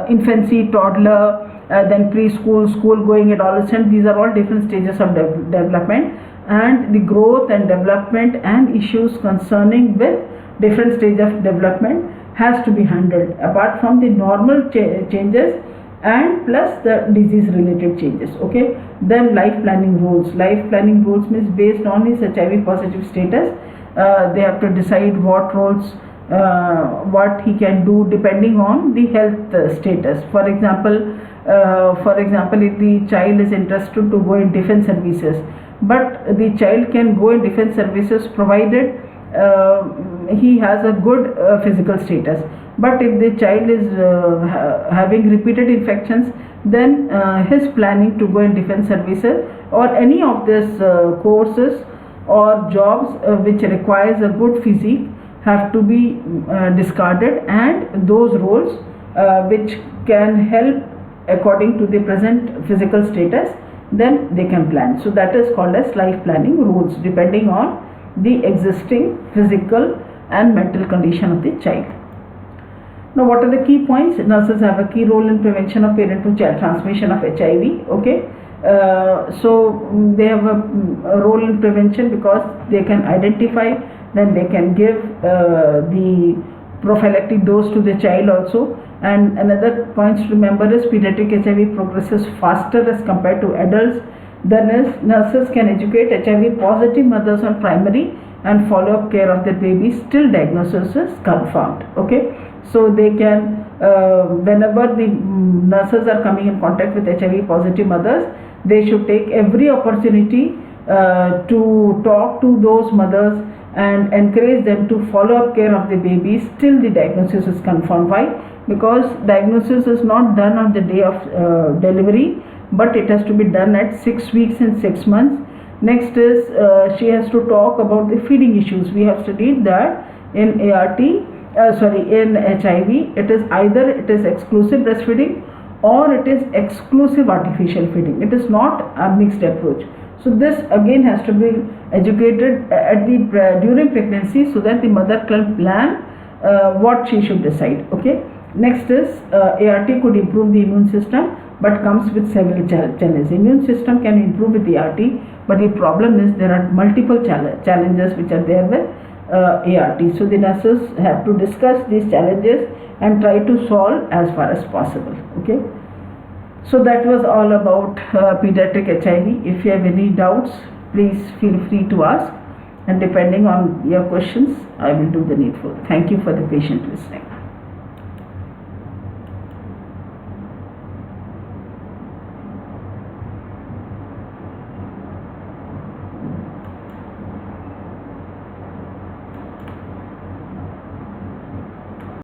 infancy, toddler, then preschool, school going adolescent. These are all different stages of development, and the growth and development and issues concerning with different stage of development has to be handled apart from the normal changes and plus the disease related changes. Okay, then life planning rules. Life planning rules means based on his HIV positive status, they have to decide what roles, what he can do depending on the health status. For example, if the child is interested to go in defense services, but the child can go in defense services provided he has a good physical status. But if the child is having repeated infections, then his planning to go in defense services or any of these courses or jobs which requires a good physique have to be discarded, and those roles which can help according to the present physical status, then they can plan. So that is called as life planning rules depending on the existing physical and mental condition of the child. Now, what are the key points? Nurses have a key role in prevention of parent to child transmission of HIV. Okay, so they have a role in prevention because they can identify, then they can give the prophylactic dose to the child also. And another point to remember is pediatric HIV progresses faster as compared to adults. The nurses can educate HIV positive mothers on primary and follow-up care of their babies till diagnosis is confirmed. Okay, so they can whenever the nurses are coming in contact with HIV positive mothers, they should take every opportunity to talk to those mothers and encourage them to follow up care of the babies till the diagnosis is confirmed. Why? Because diagnosis is not done on the day of delivery, but it has to be done at 6 weeks and 6 months. Next is she has to talk about the feeding issues. We have studied that in in HIV, it is either it is exclusive breastfeeding or it is exclusive artificial feeding. It is not a mixed approach. So this again has to be educated at the during pregnancy so that the mother can plan what she should decide. Okay. Next is ART could improve the immune system, but comes with several challenges. Immune system can improve with the ART, but the problem is there are multiple challenges which are there with ART. So the nurses have to discuss these challenges and try to solve as far as possible. Okay. So that was all about pediatric HIV. If you have any doubts, please feel free to ask, and depending on your questions, I will do the needful. Thank you for the patient listening.